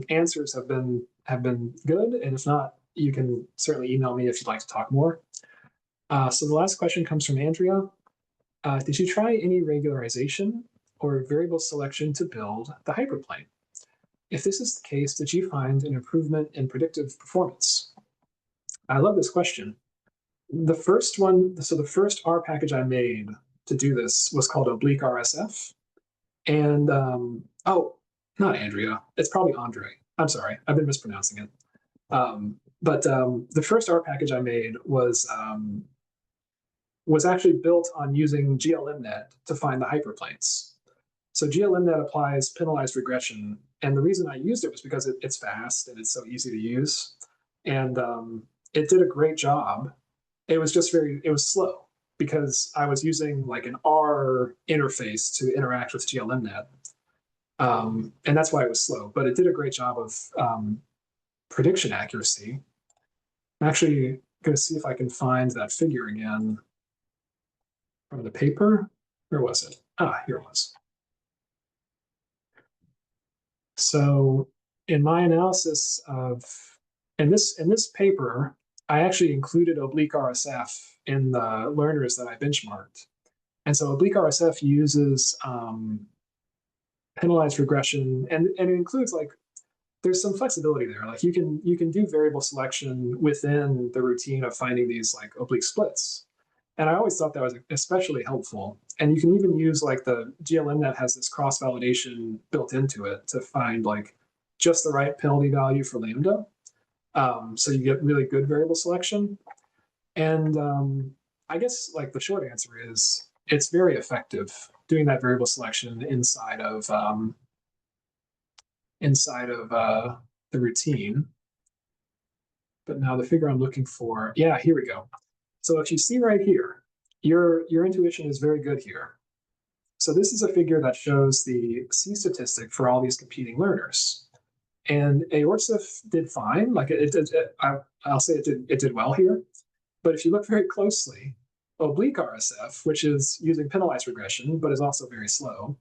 S1: answers have been good, and if not, you can certainly email me if you'd like to talk more. So the last question comes from Andrea. Did you try any regularization or variable selection to build the hyperplane? If this is the case, did you find an improvement in predictive performance? I love this question. The first one, so the first R package I made to do this was called Oblique RSF. And, oh, not Andrea, it's probably Andre. I'm sorry, I've been mispronouncing it. But the first R package I made was actually built on using GLMNet to find the hyperplanes. So GLMNet applies penalized regression, and the reason I used it was because it's fast and it's so easy to use, and it did a great job. It was just it was slow because I was using an R interface to interact with GLMNet, and that's why it was slow. But it did a great job of prediction accuracy. I'm actually going to see if I can find that figure again from the paper. Where was it? Ah, here it was. So in my analysis of, in this paper, I actually included Oblique RSF in the learners that I benchmarked. And so Oblique RSF uses penalized regression, and it includes like, there's some flexibility there. Like you can do variable selection within the routine of finding these like oblique splits. And I always thought that was especially helpful. And you can even use like the GLMNet has this cross-validation built into it to find like just the right penalty value for lambda. So you get really good variable selection. And I guess like the short answer is it's very effective doing that variable selection inside of the routine. But now the figure I'm looking for, yeah, here we go. So if you see right here, your intuition is very good here. So this is a figure that shows the C statistic for all these competing learners. And Aorsif did fine, like I'll say it did well here. But if you look very closely, Oblique RSF, which is using penalized regression, but is also very slow,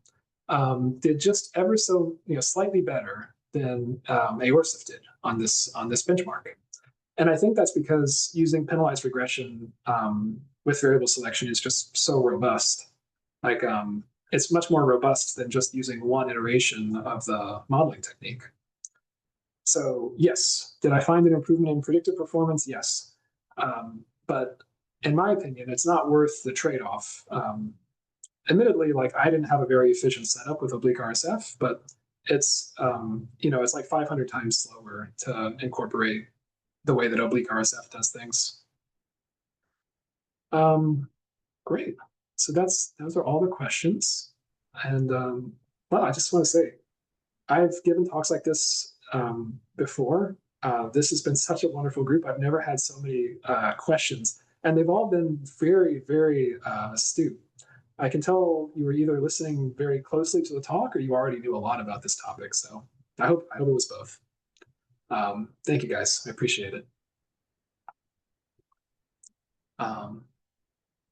S1: did just ever so slightly better than Aorsif did on this benchmark. And I think that's because using penalized regression with variable selection is just so robust. Like it's much more robust than just using one iteration of the modeling technique. So yes, did I find an improvement in predictive performance? Yes. But in my opinion, it's not worth the trade-off. Admittedly, like I didn't have a very efficient setup with Oblique RSF, but it's it's like 500 times slower to incorporate the way that Oblique RSF does things. Great. So those are all the questions. And well, I just want to say, I've given talks like this before. This has been such a wonderful group. I've never had so many questions, and they've all been very, very astute. I can tell you were either listening very closely to the talk or you already knew a lot about this topic. So I hope it was both. Thank you guys. I appreciate it.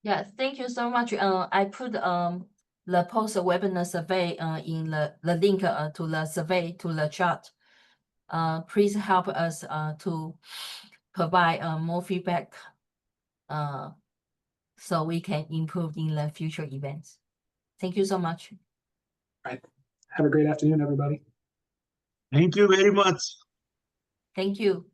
S5: Yeah, thank you so much. I put the post webinar survey in the link to the survey to the chat. Please help us to provide more feedback so we can improve in the future events. Thank you so much.
S1: All right. Have a great afternoon, everybody.
S6: Thank you very much.
S5: Thank you.